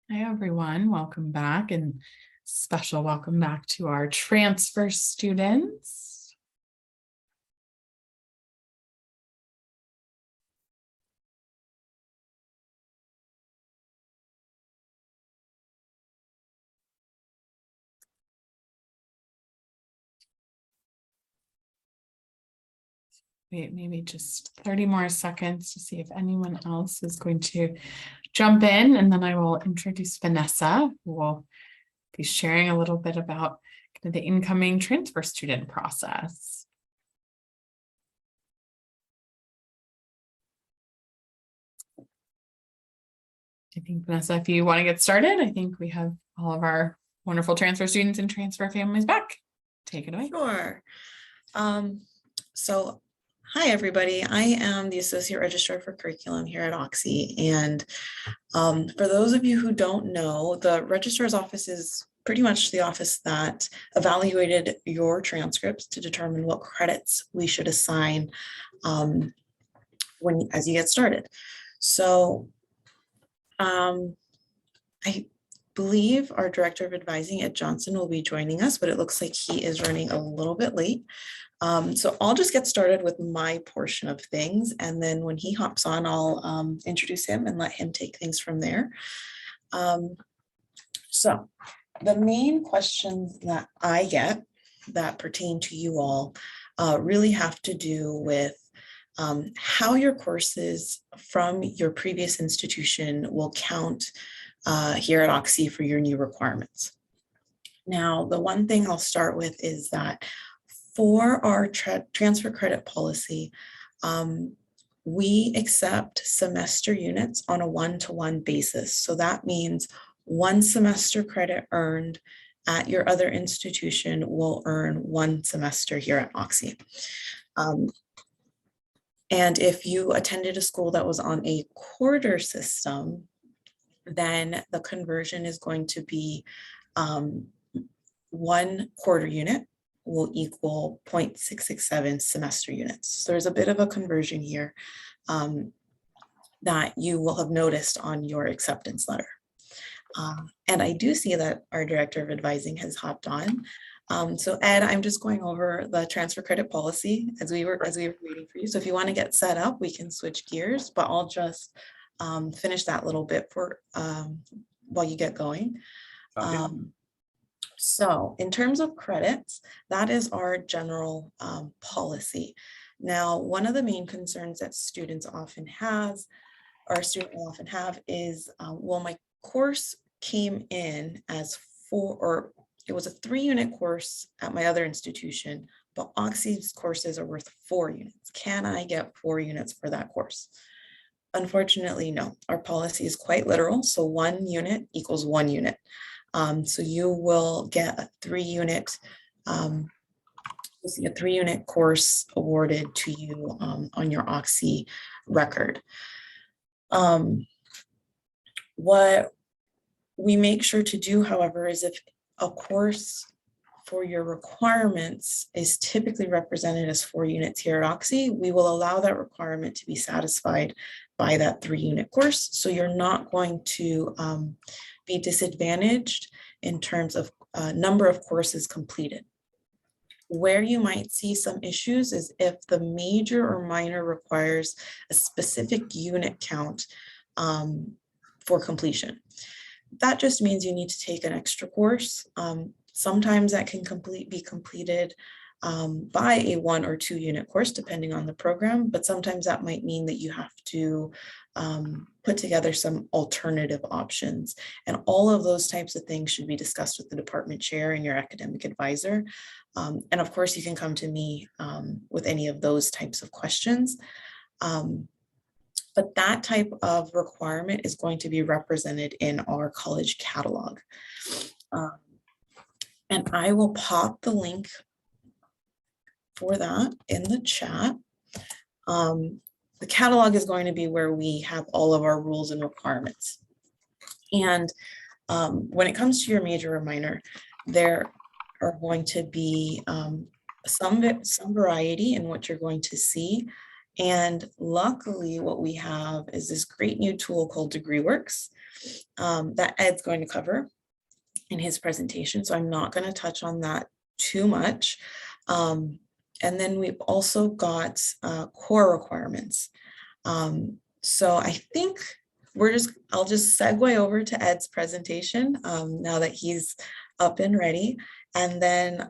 Hi, everyone. Welcome back, and special welcome back to our transfer students. Wait, maybe just 30 more seconds to see if anyone else is going to jump in, and then I will introduce Vanessa, who will be sharing a little bit about kind of the incoming transfer student process. I think, Vanessa, if you want to get started, I think we have all of our wonderful transfer students and transfer families back. Take it away. Sure. So hi, everybody. I am the Associate Registrar for Curriculum here at Oxy. And for those of you who don't know, the Registrar's Office is pretty much the office that evaluated your transcripts to determine what credits we should assign as you get started. So I believe our Director of Advising, Ed Johnson, will be joining us, but it looks like he is running a little bit late. So I'll just get started with my portion of things, and then when he hops on, I'll introduce him and let him take things from there. So the main questions that I get that pertain to you all really have to do with how your courses from your previous institution will count here at Oxy for your new requirements. Now, the one thing I'll start with is that for our transfer credit policy, we accept semester units on a one-to-one basis. So that means one semester credit earned at your other institution will earn one semester here at Oxy. And if you attended a school that was on a quarter system, then the conversion is going to be 1 quarter unit will equal 0.667 semester units. So there's a bit of a conversion here that you will have noticed on your acceptance letter. And I do see that our Director of Advising has hopped on. So Ed, I'm just going over the transfer credit policy as we were waiting for you. So if you want to get set up, we can switch gears, but I'll just finish that little bit for while you get going. So in terms of credits, that is our general policy. Now, one of the main concerns that students often have is, well, my course came in as it was a 3-unit course at my other institution, but Oxy's courses are worth 4 units. Can I get 4 units for that course? Unfortunately, no. Our policy is quite literal. So 1 unit equals 1 unit. So you will get a 3-unit you'll see a 3-unit course awarded to you on your Oxy record. What we make sure to do, however, is if a course for your requirements is typically represented as 4 units here at Oxy, we will allow that requirement to be satisfied by that 3-unit course. So you're not going to be disadvantaged in terms of number of courses completed. Where you might see some issues is if the major or minor requires a specific unit count for completion. That just means you need to take an extra course. Sometimes that can be completed by a 1 or 2 unit course, depending on the program, but sometimes that might mean that you have to put together some alternative options. And all of those types of things should be discussed with the department chair and your academic advisor. And of course, you can come to me with any of those types of questions. But that type of requirement is going to be represented in our college catalog. And I will pop the link for that in the chat. The catalog is going to be where we have all of our rules and requirements. And when it comes to your major or minor, there are going to be some variety in what you're going to see. And luckily, what we have is this great new tool called DegreeWorks that Ed's going to cover in his presentation. So I'm not going to touch on that too much. And then we've also got core requirements. So I think I'll just segue over to Ed's presentation now that he's up and ready. And then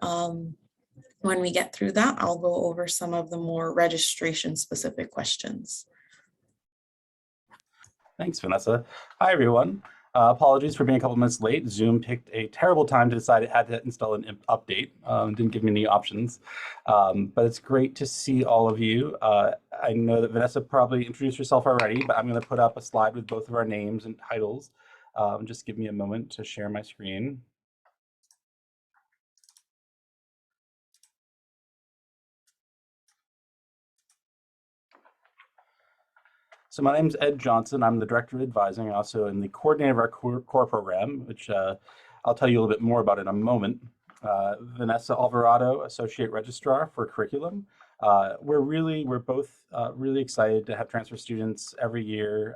when we get through that, I'll go over some of the more registration specific questions. Thanks, Vanessa. Hi, everyone. Apologies for being a couple minutes late. Zoom picked a terrible time to decide it had to install an update. Didn't give me any options, but it's great to see all of you. I know that Vanessa probably introduced herself already, but I'm going to put up a slide with both of our names and titles. Just give me a moment to share my screen. So my name is Ed Johnson. I'm the Director of Advising. I also am the coordinator of our core program, which I'll tell you a little bit more about in a moment. Vanessa Alvarado, Associate Registrar for Curriculum. We're both really excited to have transfer students every year.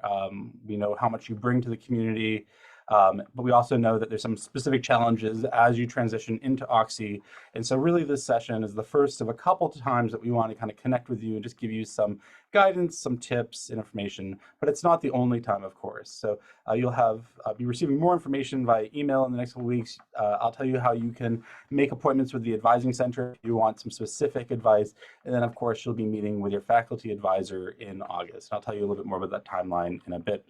We know how much you bring to the community, but we also know that there's some specific challenges as you transition into Oxy. And so really this session is the first of a couple of times that we want to kind of connect with you and just give you some guidance, some tips, information, but it's not the only time, of course. So you'll be receiving more information via email in the next couple weeks. I'll tell you how you can make appointments with the advising center if you want some specific advice. And then, of course, you'll be meeting with your faculty advisor in August. And I'll tell you a little bit more about that timeline in a bit.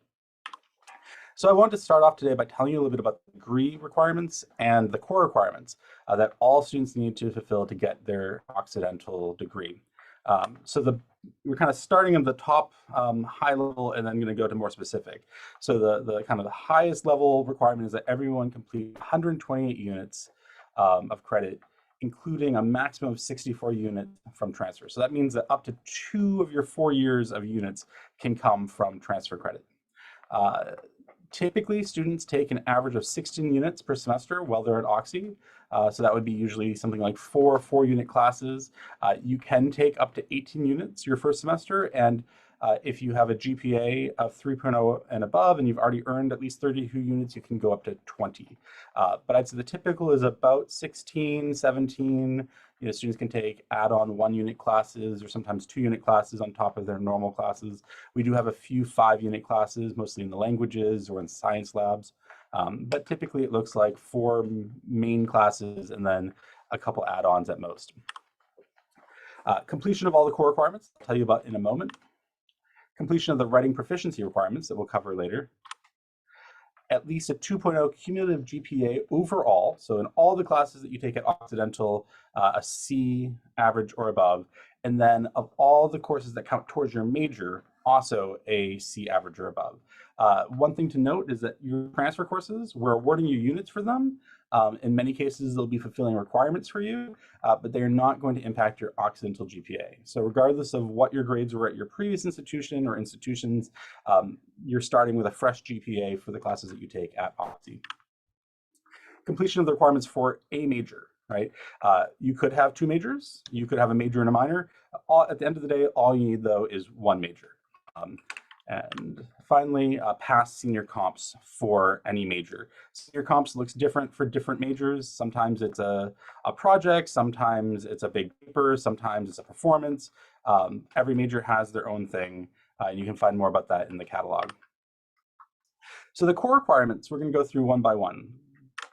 So I want to start off today by telling you a little bit about the degree requirements and the core requirements that all students need to fulfill to get their Occidental degree. We're kind of starting at the top high level and then going to go to more specific. So the kind of the highest level requirement is that everyone complete 128 units of credit, including a maximum of 64 units from transfer. So that means that up to 2 of your 4 years of units can come from transfer credit. Typically, students take an average of 16 units per semester while they're at Oxy. So that would be usually something like 4 4-unit classes. You can take up to 18 units your first semester. And if you have a GPA of 3.0 and above, and you've already earned at least 32 units, you can go up to 20. But I'd say the typical is about 16, 17. Students can take add-on 1-unit classes or sometimes 2-unit classes on top of their normal classes. We do have a few 5-unit classes, mostly in the languages or in science labs. But typically it looks like 4 main classes and then a couple add-ons at most. Completion of all the core requirements, I'll tell you about in a moment. Completion of the writing proficiency requirements that we'll cover later. At least a 2.0 cumulative GPA overall. So in all the classes that you take at Occidental, a C average or above. And then of all the courses that count towards your major, also a C average or above. One thing to note is that your transfer courses, we're awarding you units for them. In many cases, they'll be fulfilling requirements for you, but they're not going to impact your Occidental GPA. So regardless of what your grades were at your previous institution or institutions, you're starting with a fresh GPA for the classes that you take at Oxy. Completion of the requirements for a major, right? You could have 2 majors, you could have a major and a minor. At the end of the day, all you need though is 1 major. And finally, pass senior comps for any major. Senior comps looks different for different majors. Sometimes it's a project, sometimes it's a big paper, sometimes it's a performance. Every major has their own thing, and you can find more about that in the catalog. So the core requirements, we're going to go through one by one.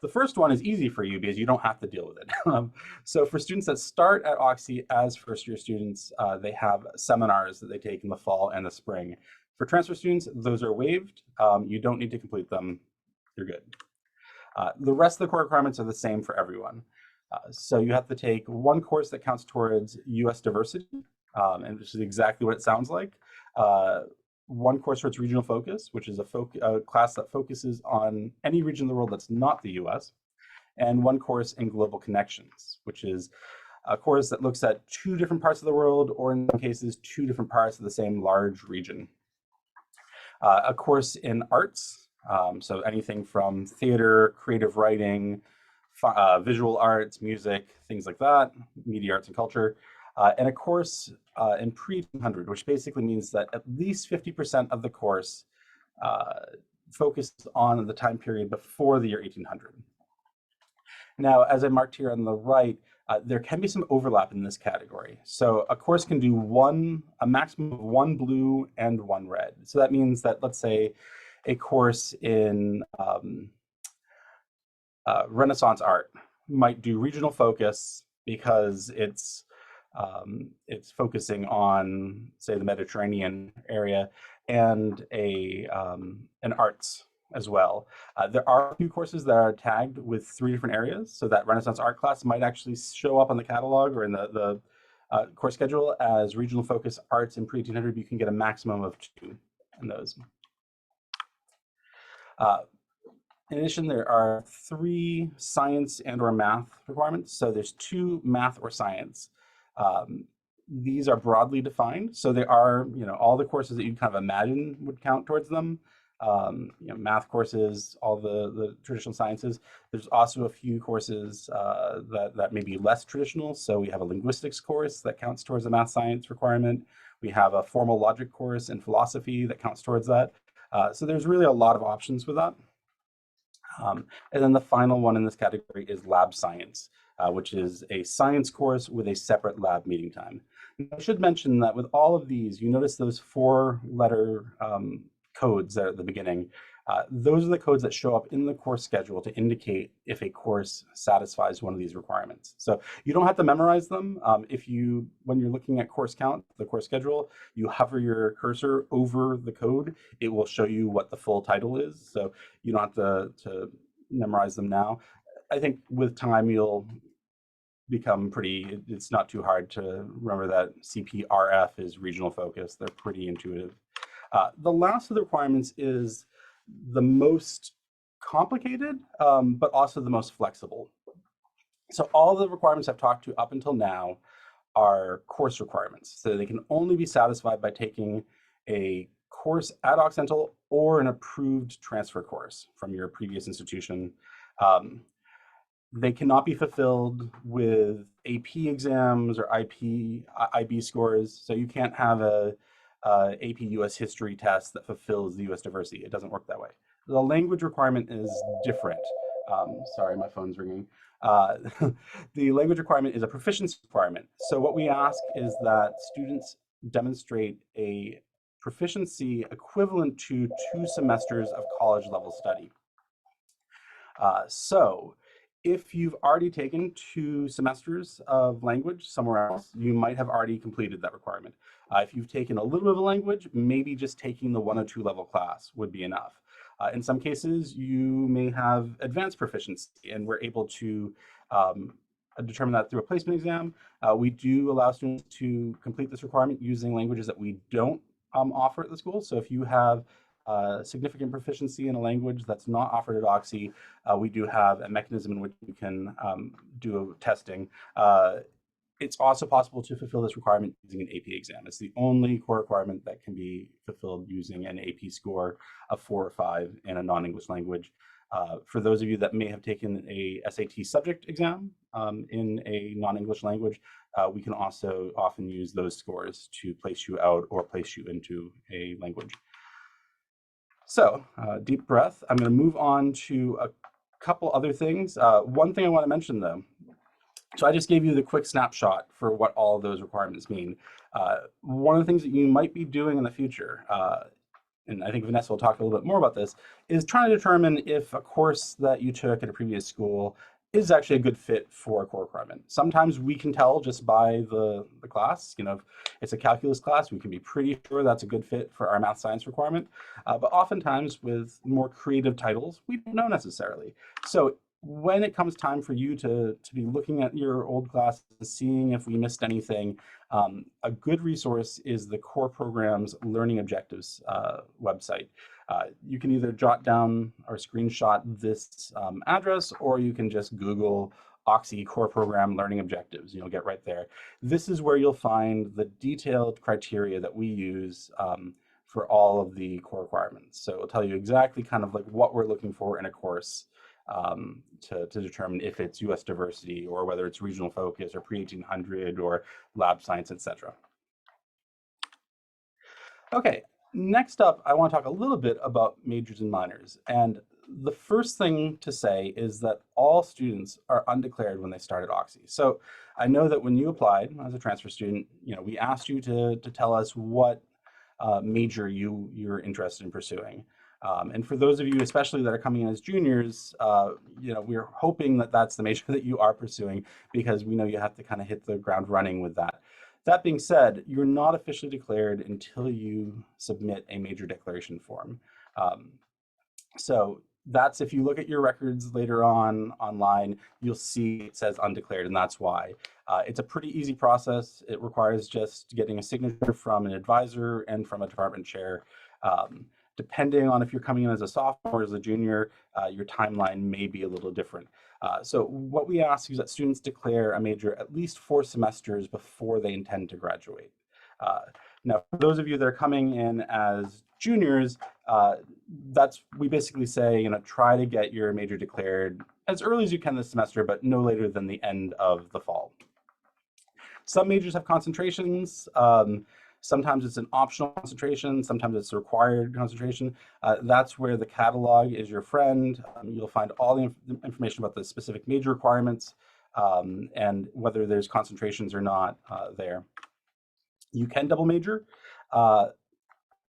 The first one is easy for you because you don't have to deal with it. So for students that start at Oxy as first-year students, they have seminars that they take in the fall and the spring. For transfer students, those are waived. You don't need to complete them. You're good. The rest of the core requirements are the same for everyone. So you have to take 1 course that counts towards US diversity, and which is exactly what it sounds like. 1 course towards regional focus, which is a class that focuses on any region of the world that's not the US, and 1 course in global connections, which is a course that looks at 2 different parts of the world, or in some cases, 2 different parts of the same large region. A course in arts, so anything from theater, creative writing, visual arts, music, things like that, media arts and culture, and a course in pre-1800, which basically means that at least 50% of the course focuses on the time period before the year 1800. Now, as I marked here on the right, there can be some overlap in this category. So a course can do a maximum of 1 blue and 1 red. So that means that, let's say, a course in Renaissance art might do regional focus because it's focusing on, say, the Mediterranean area, and an arts as well. There are a few courses that are tagged with 3 different areas, so that Renaissance art class might actually show up on the catalog or in the course schedule as regional focus arts in pre-1800. You can get a maximum of 2 in those. In addition, there are 3 science and or math requirements. So there's 2 math or science. These are broadly defined. So they are, all the courses that you'd kind of imagine would count towards them. Math courses, all the traditional sciences. There's also a few courses that may be less traditional. So we have a linguistics course that counts towards a math science requirement. We have a formal logic course in philosophy that counts towards that. So there's really a lot of options with that. And then the final one in this category is lab science, which is a science course with a separate lab meeting time. I should mention that with all of these, you notice those 4-letter codes there at the beginning. Those are the codes that show up in the course schedule to indicate if a course satisfies one of these requirements. So you don't have to memorize them. When you're looking at course count, the course schedule, you hover your cursor over the code, it will show you what the full title is. So you don't have to memorize them now. I think with time, you'll become it's not too hard to remember that CPRF is regional focus. They're pretty intuitive. The last of the requirements is the most complicated, but also the most flexible. So all the requirements I've talked to up until now are course requirements. So they can only be satisfied by taking a course at Occidental or an approved transfer course from your previous institution. They cannot be fulfilled with AP exams or IB scores. So you can't have a AP US history test that fulfills the US diversity. It doesn't work that way. The language requirement is different. Sorry, my phone's ringing. The language requirement is a proficiency requirement. So what we ask is that students demonstrate a proficiency equivalent to 2 semesters of college level study. So if you've already taken 2 semesters of language somewhere else, you might have already completed that requirement. If you've taken a little bit of a language, maybe just taking the 102 level class would be enough. In some cases, you may have advanced proficiency, and we're able to determine that through a placement exam. We do allow students to complete this requirement using languages that we don't offer at the school. So if you have significant proficiency in a language that's not offered at Oxy, we do have a mechanism in which you can do testing. It's also possible to fulfill this requirement using an AP exam. It's the only core requirement that can be fulfilled using an AP score of 4 or 5 in a non-English language. For those of you that may have taken a SAT subject exam in a non-English language, we can also often use those scores to place you out or place you into a language. So deep breath. I'm going to move on to a couple other things. One thing I want to mention though, so I just gave you the quick snapshot for what all of those requirements mean. One of the things that you might be doing in the future, and I think Vanessa will talk a little bit more about this, is trying to determine if a course that you took at a previous school is actually a good fit for a core requirement. Sometimes we can tell just by the class. You know, if it's a calculus class, we can be pretty sure that's a good fit for our math science requirement. But oftentimes with more creative titles, we don't know necessarily. So when it comes time for you to be looking at your old class and seeing if we missed anything, a good resource is the core program's learning objectives website. You can either jot down or screenshot this address, or you can just Google Oxy core program learning objectives. You'll get right there. This is where you'll find the detailed criteria that we use for all of the core requirements. So it'll tell you exactly kind of like what we're looking for in a course to determine if it's US diversity or whether it's regional focus or pre-1800 or lab science, etc. Okay, next up, I want to talk a little bit about majors and minors. And the first thing to say is that all students are undeclared when they start at Oxy. So I know that when you applied as a transfer student, you know, we asked you to tell us what major you're interested in pursuing. And for those of you, especially that are coming in as juniors, you know, we're hoping that that's the major that you are pursuing, because we know you have to kind of hit the ground running with that. That being said, you're not officially declared until you submit a major declaration form. So that's, if you look at your records later on online, you'll see it says undeclared, and that's why. It's a pretty easy process. It requires just getting a signature from an advisor and from a department chair. Depending on if you're coming in as a sophomore or as a junior, your timeline may be a little different. So what we ask is that students declare a major at least 4 semesters before they intend to graduate. Now, for those of you that are coming in as juniors, we basically say, you know, try to get your major declared as early as you can this semester, but no later than the end of the fall. Some majors have concentrations. Sometimes it's an optional concentration, sometimes it's a required concentration. That's where the catalog is your friend. You'll find all the information about the specific major requirements and whether there's concentrations or not there. You can double major.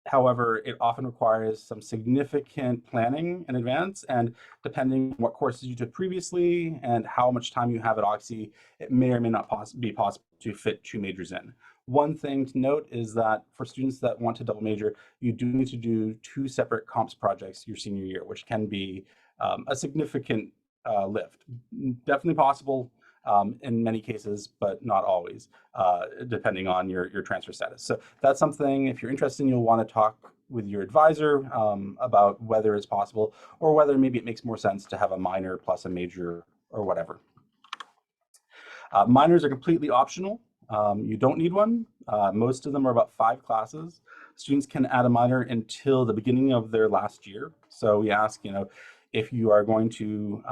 However, it often requires some significant planning in advance, and depending on what courses you took previously and how much time you have at Oxy, it may or may not be possible to fit 2 majors in. One thing to note is that for students that want to double major, you do need to do 2 separate comps projects your senior year, which can be a significant lift. Definitely possible in many cases, but not always, depending on your transfer status. So that's something, if you're interested, you'll want to talk with your advisor about whether it's possible or whether maybe it makes more sense to have a minor plus a major or whatever. Minors are completely optional. You don't need one. Most of them are about 5 classes. Students can add a minor until the beginning of their last year. So we ask, you know, if you are going to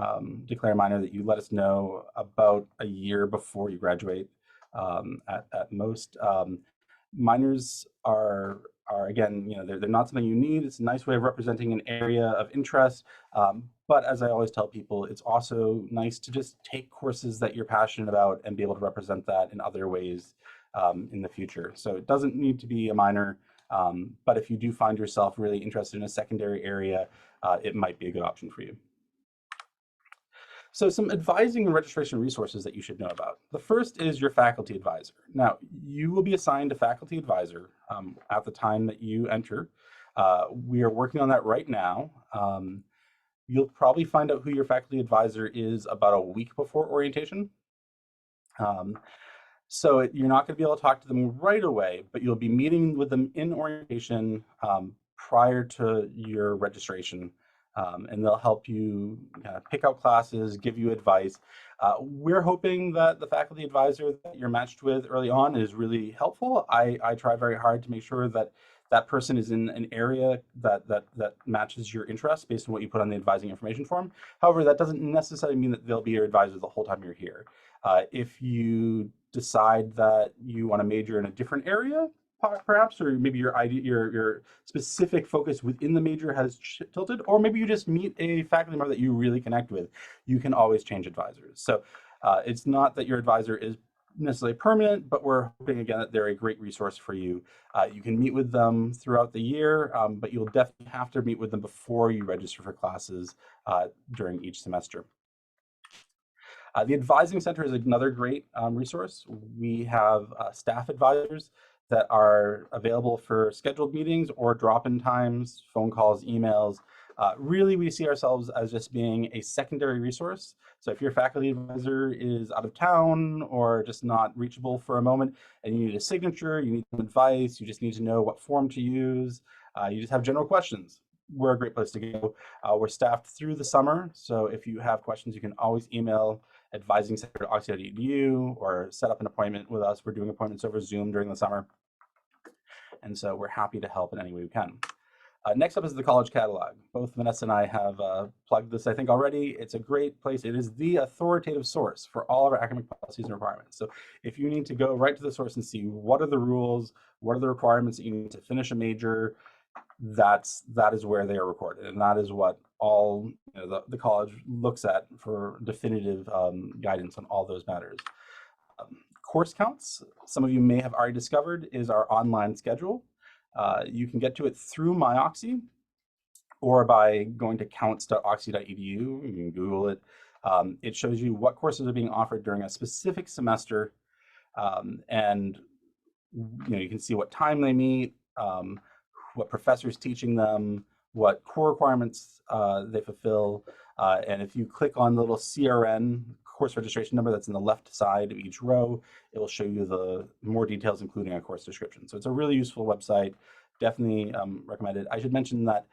declare a minor, that you let us know about a year before you graduate at most. Minors are again, you know, they're not something you need. It's a nice way of representing an area of interest. But as I always tell people, it's also nice to just take courses that you're passionate about and be able to represent that in other ways in the future. So it doesn't need to be a minor, but if you do find yourself really interested in a secondary area, it might be a good option for you. So some advising and registration resources that you should know about. The first is your faculty advisor. Now, you will be assigned a faculty advisor at the time that you enter. We are working on that right now. You'll probably find out who your faculty advisor is about a week before orientation. So you're not going to be able to talk to them right away, but you'll be meeting with them in orientation prior to your registration, and they'll help you pick out classes, give you advice. We're hoping that the faculty advisor that you're matched with early on is really helpful. I try very hard to make sure that that person is in an area that matches your interests based on what you put on the advising information form. However, that doesn't necessarily mean that they'll be your advisor the whole time you're here. If you decide that you want to major in a different area, perhaps, or maybe your specific focus within the major has tilted, or maybe you just meet a faculty member that you really connect with, you can always change advisors. So it's not that your advisor is necessarily permanent, but we're hoping again that they're a great resource for you. You can meet with them throughout the year, but you'll definitely have to meet with them before you register for classes during each semester. The Advising Center is another great resource. We have staff advisors that are available for scheduled meetings or drop-in times, phone calls, emails. Really, we see ourselves as just being a secondary resource. So if your faculty advisor is out of town or just not reachable for a moment and you need a signature, you need some advice, you just need to know what form to use, you just have general questions, we're a great place to go. We're staffed through the summer, so if you have questions, you can always email advisingcenter@oxy.edu or set up an appointment with us. We're doing appointments over Zoom during the summer, and so we're happy to help in any way we can. Next up is the College Catalog. Both Vanessa and I have plugged this, I think, already. It's a great place. It is the authoritative source for all of our academic policies and requirements. So if you need to go right to the source and see what are the rules, what are the requirements that you need to finish a major, that is where they are recorded, and that is what all the college looks at for definitive guidance on all those matters. Course counts, some of you may have already discovered, is our online schedule. You can get to it through MyOxy or by going to counts.oxy.edu. You can Google it. It shows you what courses are being offered during a specific semester, and you can see what time they meet, what professors teaching them, what core requirements they fulfill. And if you click on the little CRN, course registration number, that's in the left side of each row, it will show you the more details, including a course description. So it's a really useful website, definitely recommended. I should mention that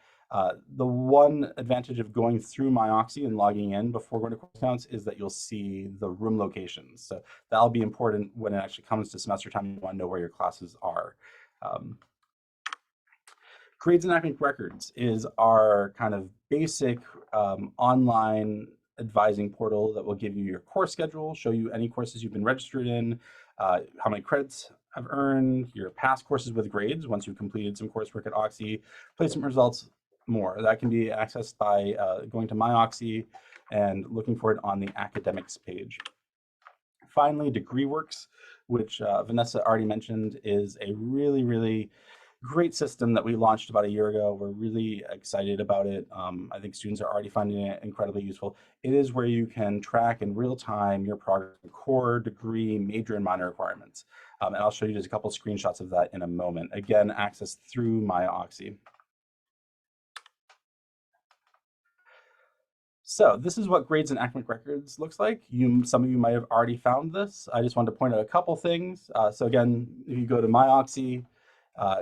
the one advantage of going through MyOxy and logging in before going to course counts is that you'll see the room locations. So that'll be important when it actually comes to semester time. You want to know where your classes are. Grades and Academic Records is our kind of basic online advising portal that will give you your course schedule, show you any courses you've been registered in, how many credits have earned, your past courses with grades once you've completed some coursework at Oxy, placement results, more. That can be accessed by going to MyOxy and looking for it on the academics page. Finally, DegreeWorks, which Vanessa already mentioned, is a really, really great system that we launched about a year ago. We're really excited about it. I think students are already finding it incredibly useful. It is where you can track in real time your progress in core, degree, major, and minor requirements. And I'll show you just a couple screenshots of that in a moment. Again, accessed through MyOxy. So this is what Grades and Academic Records looks like. Some of you might have already found this. I just wanted to point out a couple things. So again, if you go to MyOxy,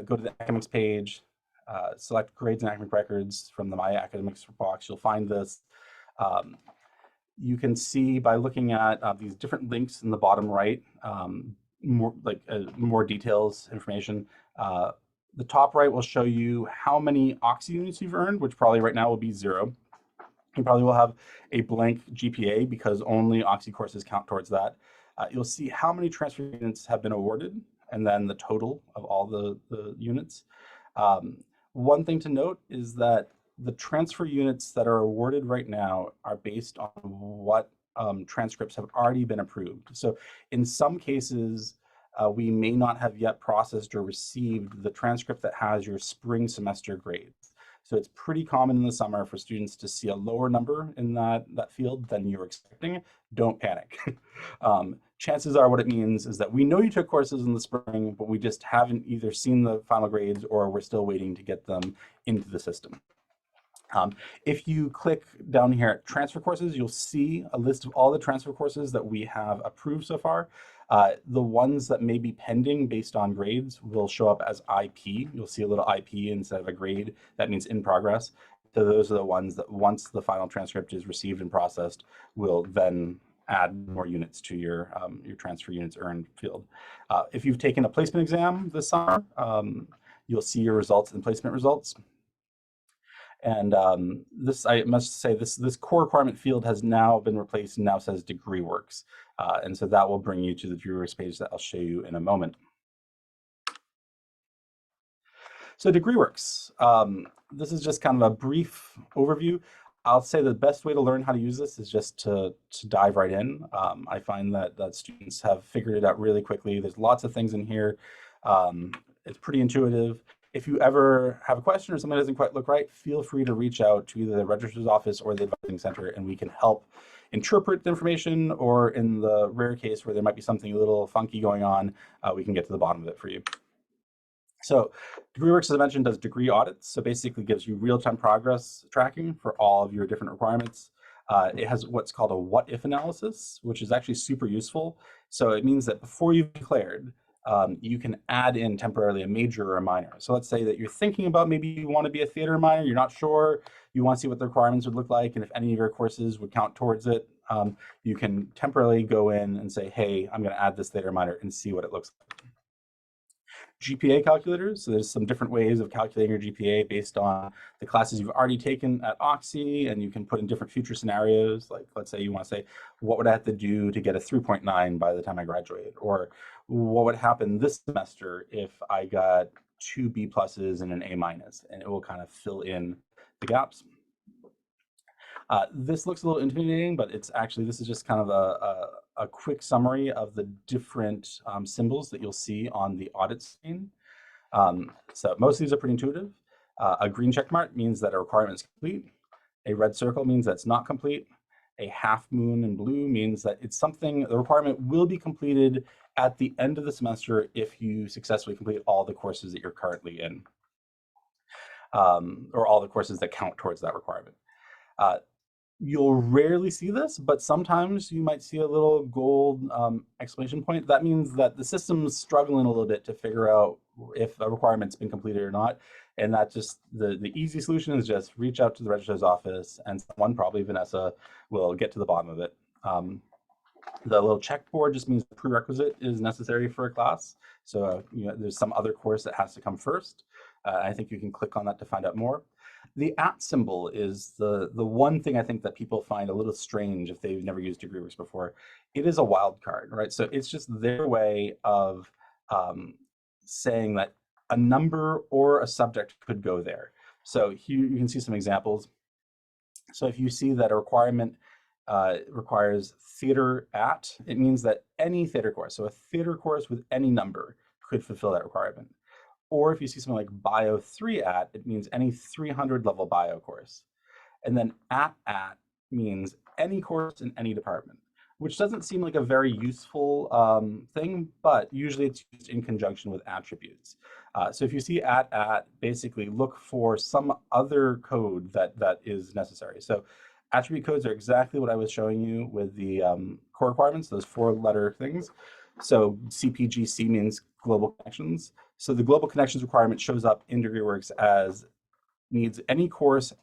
go to the academics page, select Grades and Academic Records from the My Academics box, you'll find this. You can see by looking at these different links in the bottom right, more details, information. The top right will show you how many Oxy units you've earned, which probably right now will be 0. You probably will have a blank GPA because only Oxy courses count towards that. You'll see how many transfer units have been awarded, and then the total of all the units. One thing to note is that the transfer units that are awarded right now are based on what transcripts have already been approved. So in some cases, we may not have yet processed or received the transcript that has your spring semester grades. So it's pretty common in the summer for students to see a lower number in that field than you're expecting. Don't panic. Chances are what it means is that we know you took courses in the spring, but we just haven't either seen the final grades or we're still waiting to get them into the system. If you click down here at transfer courses, you'll see a list of all the transfer courses that we have approved so far. The ones that may be pending based on grades will show up as IP. You'll see a little IP instead of a grade. That means in progress. So those are the ones that once the final transcript is received and processed, will then add more units to your transfer units earned field. If you've taken a placement exam this summer, you'll see your results and placement results. And this, I must say, this core requirement field has now been replaced and now says degree works. And so that will bring you to the degree works page that I'll show you in a moment. So degree works, this is just kind of a brief overview. I'll say the best way to learn how to use this is just to dive right in. I find that students have figured it out really quickly. There's lots of things in here. It's pretty intuitive. If you ever have a question or something doesn't quite look right, feel free to reach out to either the registrar's office or the advising center, and we can help interpret the information, or in the rare case where there might be something a little funky going on, we can get to the bottom of it for you. So DegreeWorks, as I mentioned, does degree audits. So basically gives you real-time progress tracking for all of your different requirements. It has what's called a what-if analysis, which is actually super useful. So it means that before you've declared, you can add in temporarily a major or a minor. So let's say that you're thinking about maybe you want to be a theater minor, you're not sure, you want to see what the requirements would look like, and if any of your courses would count towards it, you can temporarily go in and say, hey, I'm going to add this theater minor and see what it looks like. GPA calculators, so there's some different ways of calculating your GPA based on the classes you've already taken at Oxy, and you can put in different future scenarios. Like, let's say you want to say, what would I have to do to get a 3.9 by the time I graduate? Or what would happen this semester if I got 2 B pluses and an A minus? And it will kind of fill in the gaps. This looks a little intimidating, but it's actually, this is just kind of a quick summary of the different symbols that you'll see on the audit screen. So most of these are pretty intuitive. A green check mark means that a requirement is complete. A red circle means that's not complete. A half moon in blue means that it's something, the requirement will be completed at the end of the semester if you successfully complete all the courses that you're currently in, or all the courses that count towards that requirement. You'll rarely see this, but sometimes you might see a little gold exclamation point. That means that the system's struggling a little bit to figure out if a requirement's been completed or not. And that just, the easy solution is just reach out to the registrar's office, and someone, probably Vanessa, will get to the bottom of it. The little checkboard just means the prerequisite is necessary for a class. So you know, there's some other course that has to come first. I think you can click on that to find out more. The @ symbol is the one thing I think that people find a little strange if they've never used DegreeWorks before. It is a wild card, right? So it's just their way of saying that a number or a subject could go there. So here you can see some examples. So if you see that a requirement requires theater @ it means that any theater course, so a theater course with any number, could fulfill that requirement. Or if you see something like Bio 3 @ it means any 300 level bio course. And then @ means any course in any department, which doesn't seem like a very useful thing, but usually it's used in conjunction with attributes. So if you see @ basically look for some other code that is necessary. So attribute codes are exactly what I was showing you with the core requirements, those 4-letter things. So CPGC means global connections. So the global connections requirement shows up in DegreeWorks as needs any course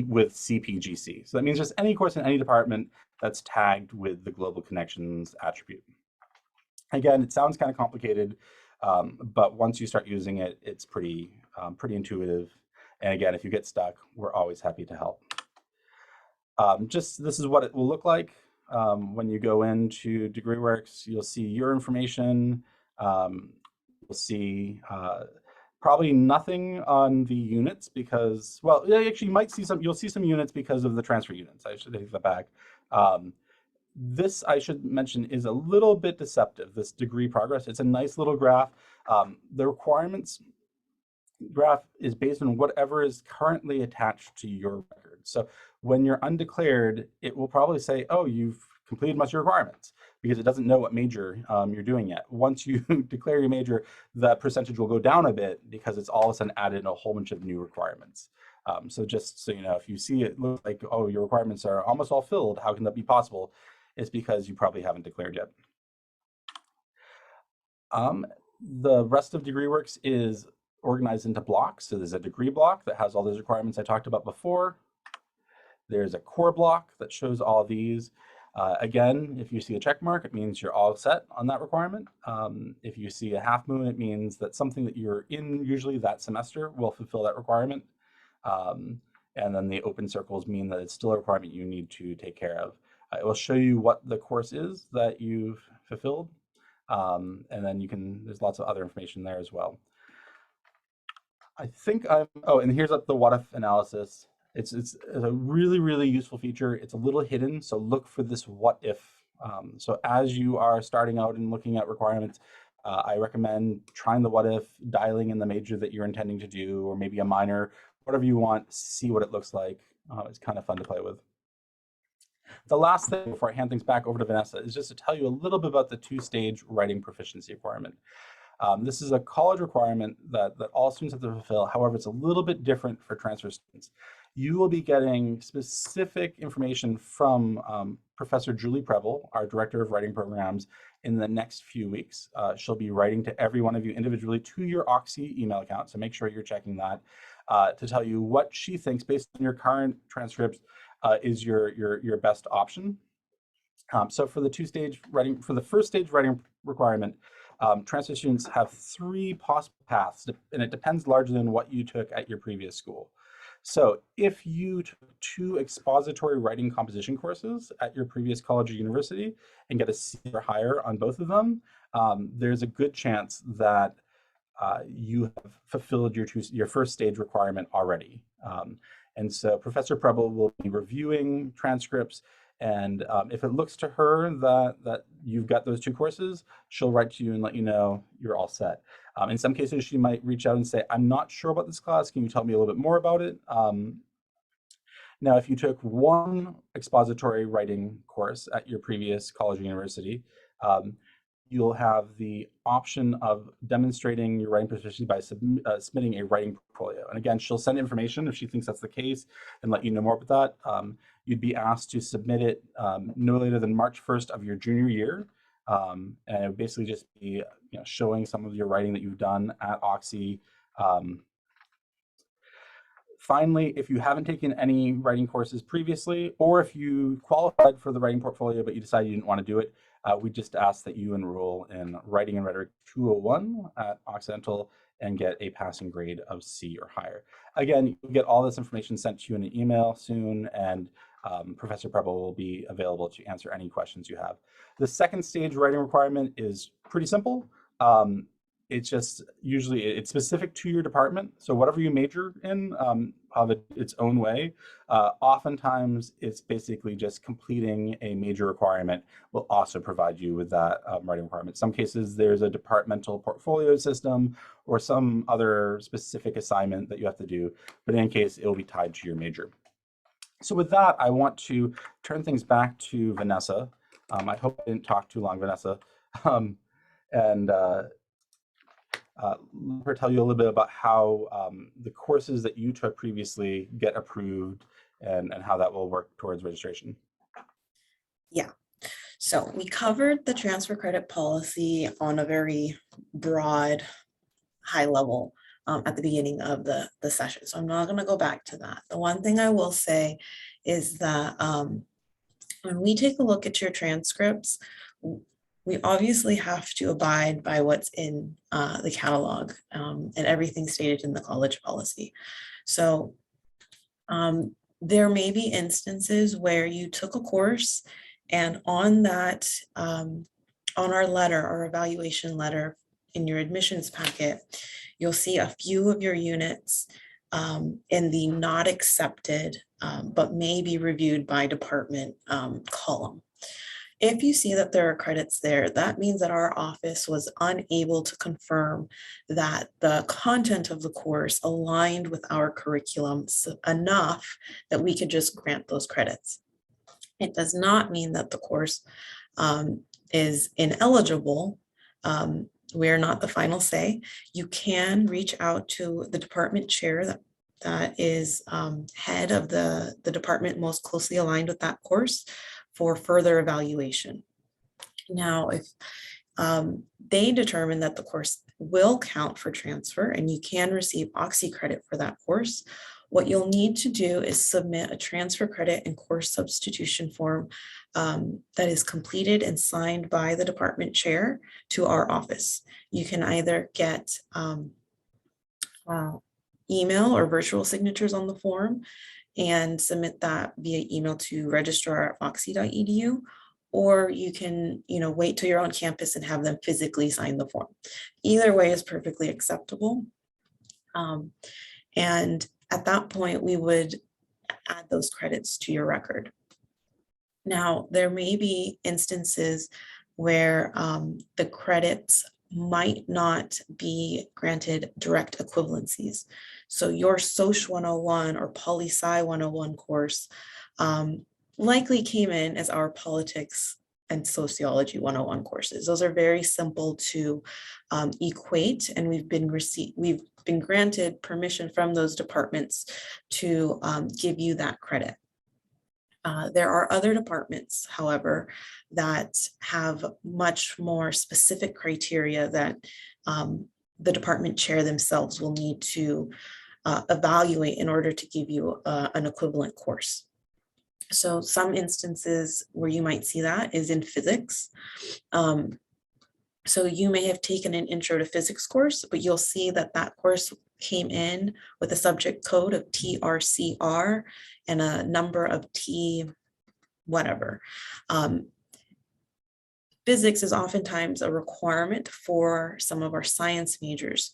with CPGC. So that means just any course in any department that's tagged with the global connections attribute. Again, it sounds kind of complicated, but once you start using it, it's pretty intuitive. And again, if you get stuck, we're always happy to help. Just this is what it will look like. When you go into DegreeWorks, you'll see your information. You'll see probably nothing on the units because, well, actually you might see some, you'll see some units because of the transfer units. I should take that back. This, I should mention, is a little bit deceptive, this degree progress. It's a nice little graph. The requirements graph is based on whatever is currently attached to your record. So when you're undeclared, it will probably say, oh, you've completed most of your requirements, because it doesn't know what major you're doing yet. Once you declare your major, the percentage will go down a bit because it's all of a sudden added in a whole bunch of new requirements. So just so you know, if you see it look like, oh, your requirements are almost all filled, how can that be possible? It's because you probably haven't declared yet. The rest of DegreeWorks is organized into blocks. So there's a degree block that has all those requirements I talked about before. There's a core block that shows all these. Again, if you see a check mark, it means you're all set on that requirement. If you see a half moon, it means that something that you're in usually that semester will fulfill that requirement. And then the open circles mean that it's still a requirement you need to take care of. It will show you what the course is that you've fulfilled. And then there's lots of other information there as well. I think and here's the what if analysis. It's a really, really useful feature. It's a little hidden, so look for this what if. So as you are starting out and looking at requirements, I recommend trying the what if, dialing in the major that you're intending to do, or maybe a minor, whatever you want, see what it looks like. It's kind of fun to play with. The last thing before I hand things back over to Vanessa is just to tell you a little bit about the two-stage writing proficiency requirement. This is a college requirement that all students have to fulfill. However, it's a little bit different for transfer students. You will be getting specific information from Professor Julie Preble, our Director of Writing Programs, in the next few weeks. She'll be writing to every one of you individually to your Oxy email account, so make sure you're checking that, to tell you what she thinks, based on your current transcripts, is your best option. So for the first stage writing requirement, transfer students have 3 possible paths, and it depends largely on what you took at your previous school. So if you took 2 expository writing composition courses at your previous college or university and get a C or higher on both of them, there's a good chance that you have fulfilled your first stage requirement already. And so Professor Preble will be reviewing transcripts, and if it looks to her that you've got those 2 courses, she'll write to you and let you know you're all set. In some cases, she might reach out and say, I'm not sure about this class. Can you tell me a little bit more about it? Now, if you took 1 expository writing course at your previous college or university, you'll have the option of demonstrating your writing proficiency by submitting a writing portfolio. And again, she'll send information if she thinks that's the case and let you know more about that. You'd be asked to submit it no later than March 1st of your junior year. And it would basically just be showing some of your writing that you've done at Oxy. Finally, if you haven't taken any writing courses previously, or if you qualified for the writing portfolio but you decided you didn't want to do it, we just ask that you enroll in Writing and Rhetoric 201 at Occidental and get a passing grade of C or higher. Again, you'll get all this information sent to you in an email soon, and Professor Preble will be available to answer any questions you have. The second stage writing requirement is pretty simple. It's just it's specific to your department. So whatever you major in, have its own way. Oftentimes, it's basically just completing a major requirement will also provide you with that writing requirement. Some cases, there's a departmental portfolio system or some other specific assignment that you have to do. But in any case, it will be tied to your major. So with that, I want to turn things back to Vanessa. I hope I didn't talk too long, Vanessa. Let her tell you a little bit about how the courses that you took previously get approved and how that will work towards registration. Yeah, so we covered the transfer credit policy on a very broad, high level at the beginning of the session. So I'm not going to go back to that. The one thing I will say is that when we take a look at your transcripts, we obviously have to abide by what's in the catalog and everything stated in the college policy. So there may be instances where you took a course and on that, on our letter, our evaluation letter in your admissions packet, you'll see a few of your units in the not accepted, but may be reviewed by department column. If you see that there are credits there, that means that our office was unable to confirm that the content of the course aligned with our curriculum enough that we could just grant those credits. It does not mean that the course is ineligible. We're not the final say. You can reach out to the department chair that is head of the department most closely aligned with that course for further evaluation. Now, if they determine that the course will count for transfer and you can receive Oxy credit for that course, what you'll need to do is submit a transfer credit and course substitution form that is completed and signed by the department chair to our office. You can either get email or virtual signatures on the form and submit that via email to registrar@oxy.edu, or you can, wait till you're on campus and have them physically sign the form. Either way is perfectly acceptable. And at that point, we would add those credits to your record. Now, there may be instances where the credits might not be granted direct equivalencies. So your Soc 101 or Poli-Sci 101 course likely came in as our Politics and Sociology 101 courses. Those are very simple to equate, and we've been granted permission from those departments to give you that credit. There are other departments, however, that have much more specific criteria that the department chair themselves will need to evaluate in order to give you an equivalent course. So some instances where you might see that is in physics. So you may have taken an intro to physics course, but you'll see that that course came in with a subject code of TRCR and a number of T whatever. Physics is oftentimes a requirement for some of our science majors.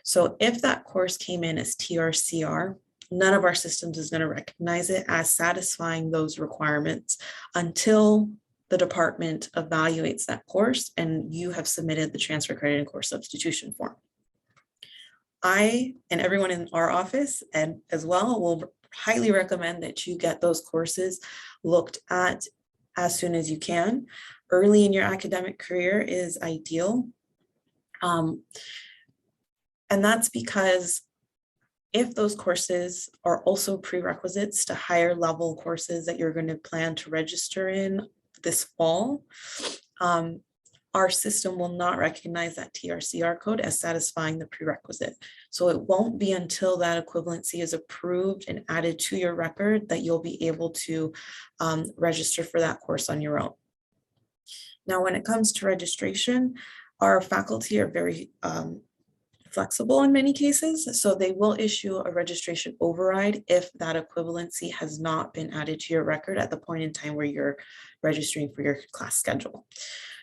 So if that course came in as TRCR, none of our systems is going to recognize it as satisfying those requirements until the department evaluates that course and you have submitted the transfer credit and course substitution form. I and everyone in our office and as well will highly recommend that you get those courses looked at as soon as you can. Early in your academic career is ideal. And that's because if those courses are also prerequisites to higher level courses that you're going to plan to register in this fall, our system will not recognize that TRCR code as satisfying the prerequisite. So it won't be until that equivalency is approved and added to your record that you'll be able to register for that course on your own. Now, when it comes to registration, our faculty are very flexible in many cases, so they will issue a registration override if that equivalency has not been added to your record at the point in time where you're registering for your class schedule.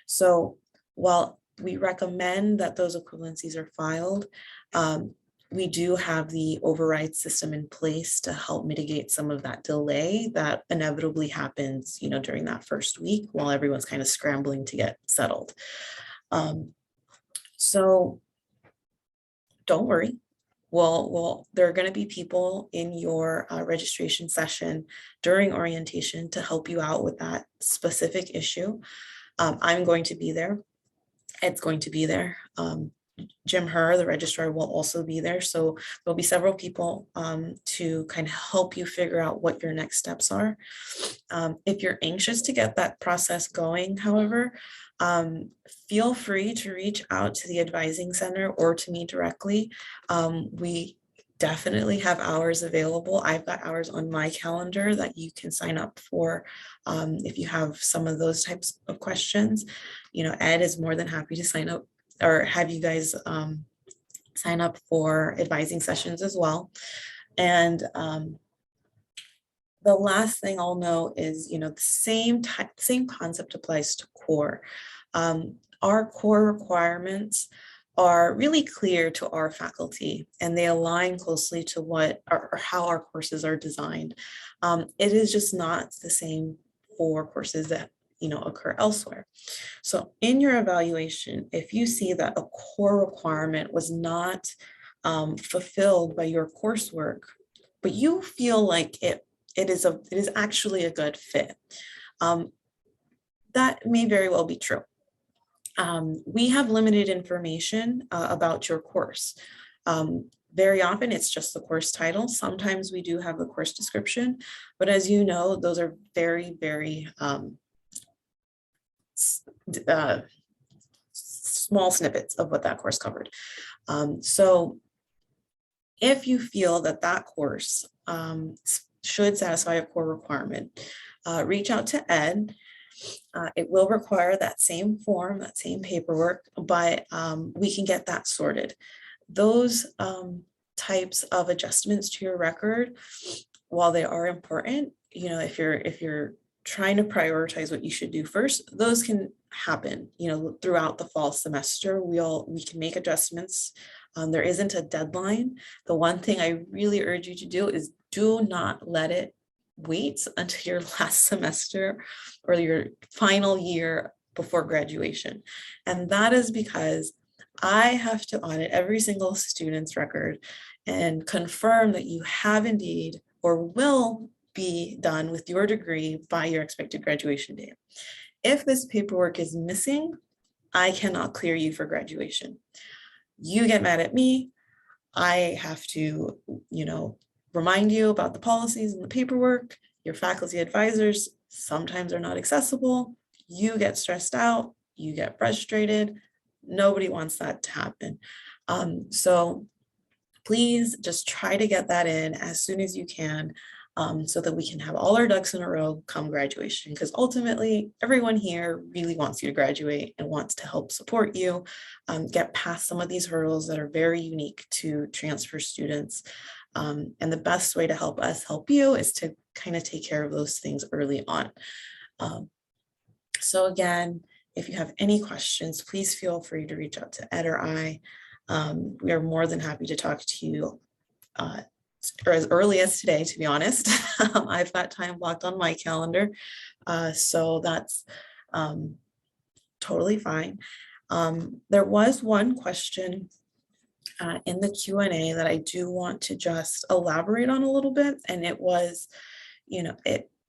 So while we recommend that those equivalencies are filed, we do have the override system in place to help mitigate some of that delay that inevitably happens, during that first week while everyone's kind of scrambling to get settled. So don't worry. Well, there are going to be people in your registration session during orientation to help you out with that specific issue. I'm going to be there. Ed's going to be there. Jim Herr, the registrar, will also be there. So there'll be several people to kind of help you figure out what your next steps are. If you're anxious to get that process going, however, feel free to reach out to the advising center or to me directly. We definitely have hours available. I've got hours on my calendar that you can sign up for if you have some of those types of questions. Ed is more than happy to sign up or have you guys sign up for advising sessions as well. And the last thing I'll note is, the same concept applies to core. Our core requirements are really clear to our faculty and they align closely to what or how our courses are designed. It is just not the same for courses that occur elsewhere. So in your evaluation, if you see that a core requirement was not fulfilled by your coursework, but you feel like it is actually a good fit, that may very well be true. We have limited information about your course. Very often it's just the course title. Sometimes we do have the course description, but as you know, those are very, very small snippets of what that course covered. So if you feel that that course should satisfy a core requirement, reach out to Ed. It will require that same form, that same paperwork, but we can get that sorted. Those types of adjustments to your record, while they are important, you know, if you're trying to prioritize what you should do first, those can happen, you know, throughout the fall semester. We can make adjustments. There isn't a deadline. The one thing I really urge you to do is do not let it wait until your last semester or your final year before graduation. And that is because I have to audit every single student's record and confirm that you have indeed or will be done with your degree by your expected graduation date. If this paperwork is missing, I cannot clear you for graduation. You get mad at me. I have to, you know, remind you about the policies and the paperwork. Your faculty advisors sometimes are not accessible. You get stressed out. You get frustrated. Nobody wants that to happen. So please just try to get that in as soon as you can, so that we can have all our ducks in a row come graduation, because ultimately everyone here really wants you to graduate and wants to help support you get past some of these hurdles that are very unique to transfer students. And the best way to help us help you is to kind of take care of those things early on. So again, if you have any questions, please feel free to reach out to Ed or I. We are more than happy to talk to you or as early as today, to be honest. I've got time blocked on my calendar, so that's totally fine. There was one question in the Q&A that I do want to just elaborate on a little bit, and it was, you know,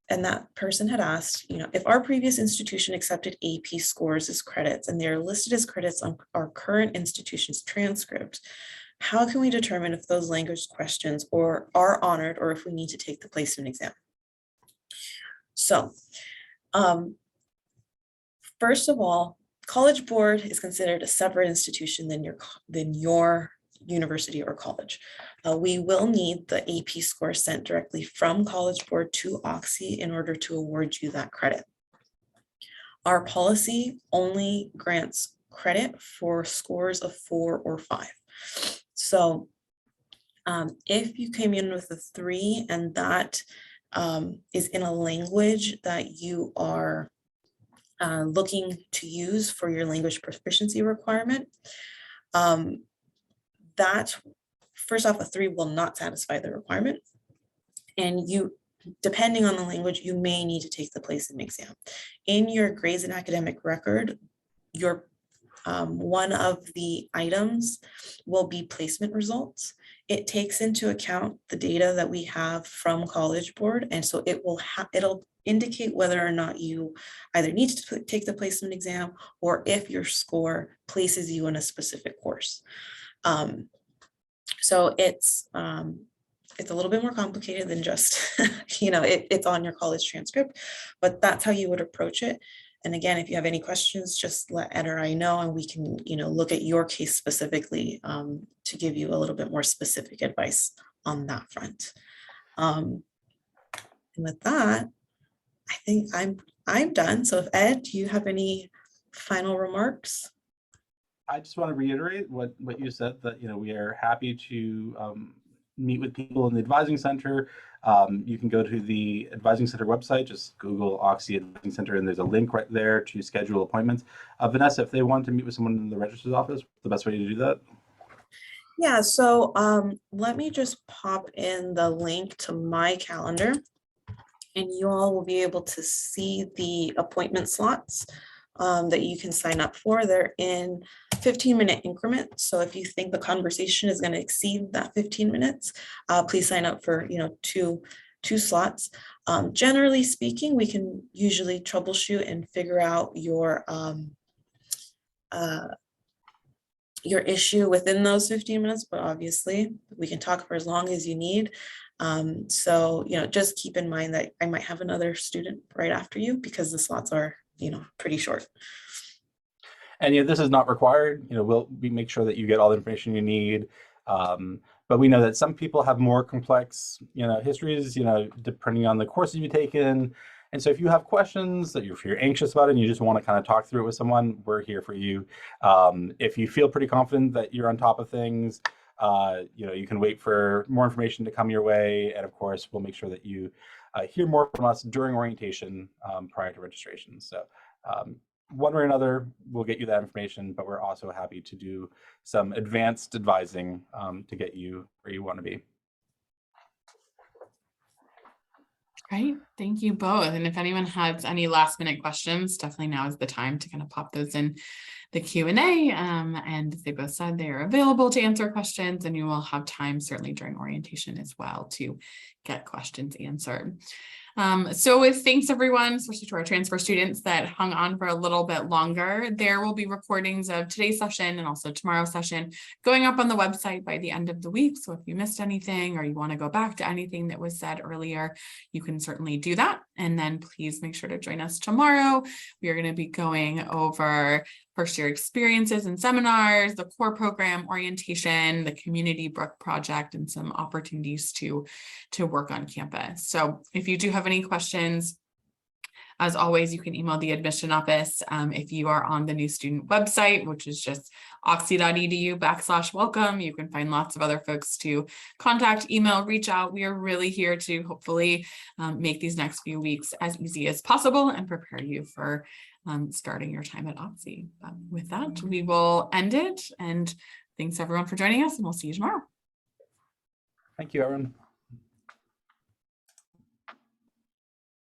and that person had asked, you know, if our previous institution accepted AP scores as credits and they're listed as credits on our current institution's transcript, how can we determine if those language questions are honored or if we need to take the placement exam? So, first of all, College Board is considered a separate institution than your university or college. We will need the AP score sent directly from College Board to Oxy in order to award you that credit. Our policy only grants credit for scores of 4 or 5. So if you came in with a 3 and that is in a language that you are looking to use for your language proficiency requirement, that first off, a 3 will not satisfy the requirement. And you, depending on the language, you may need to take the placement exam. In your grades and academic record, your one of the items will be placement results. It takes into account the data that we have from College Board, and so it'll indicate whether or not you either need to take the placement exam or if your score places you in a specific course. So it's a little bit more complicated than just, you know, it's on your college transcript, but that's how you would approach it. And again, if you have any questions, just let Ed or I know, and we can, you know, look at your case specifically to give you a little bit more specific advice on that front. And with that, I think I'm done. So if Ed, do you have any final remarks? I just want to reiterate what you said, that, you know, we are happy to meet with people in the Advising Center. You can go to the Advising Center website, just Google Oxy Advising Center, and there's a link right there to schedule appointments. Vanessa, if they want to meet with someone in the registrar's office, what's the best way to do that? Yeah, so let me just pop in the link to my calendar, and you all will be able to see the appointment slots that you can sign up for. They're in 15-minute increments. So if you think the conversation is going to exceed that 15 minutes, please sign up for, you know, two slots. Generally speaking, we can usually troubleshoot and figure out your your issue within those 15 minutes, but obviously we can talk for as long as you need. So, just keep in mind that I might have another student right after you because the slots are, pretty short. And this is not required. We make sure that you get all the information you need. But we know that some people have more complex, histories, depending on the courses you've taken. And so if you have questions that if you're anxious about it and you just want to kind of talk through it with someone, we're here for you. If you feel pretty confident that you're on top of things, you can wait for more information to come your way. And of course, we'll make sure that you hear more from us during orientation prior to registration. So one way or another, we'll get you that information, but we're also happy to do some advanced advising to get you where you want to be. Great, thank you both. And if anyone has any last minute questions, definitely now is the time to kind of pop those in the Q&A. And they both said they are available to answer questions, and you will have time certainly during orientation as well to get questions answered. So with thanks everyone, especially to our transfer students that hung on for a little bit longer. There will be recordings of today's session and also tomorrow's session going up on the website by the end of the week. So if you missed anything or you want to go back to anything that was said earlier, you can certainly do that. And then please make sure to join us tomorrow. We are going to be going over first year experiences and seminars, the core program orientation, the community book project, and some opportunities to work on campus. So if you do have any questions, as always, you can email the admission office. If you are on the new student website, which is just oxy.edu/welcome, you can find lots of other folks to contact, email, reach out. We are really here to hopefully make these next few weeks as easy as possible and prepare you for starting your time at Oxy. With that, we will end it. And thanks everyone for joining us, and we'll see you tomorrow. Thank you, everyone.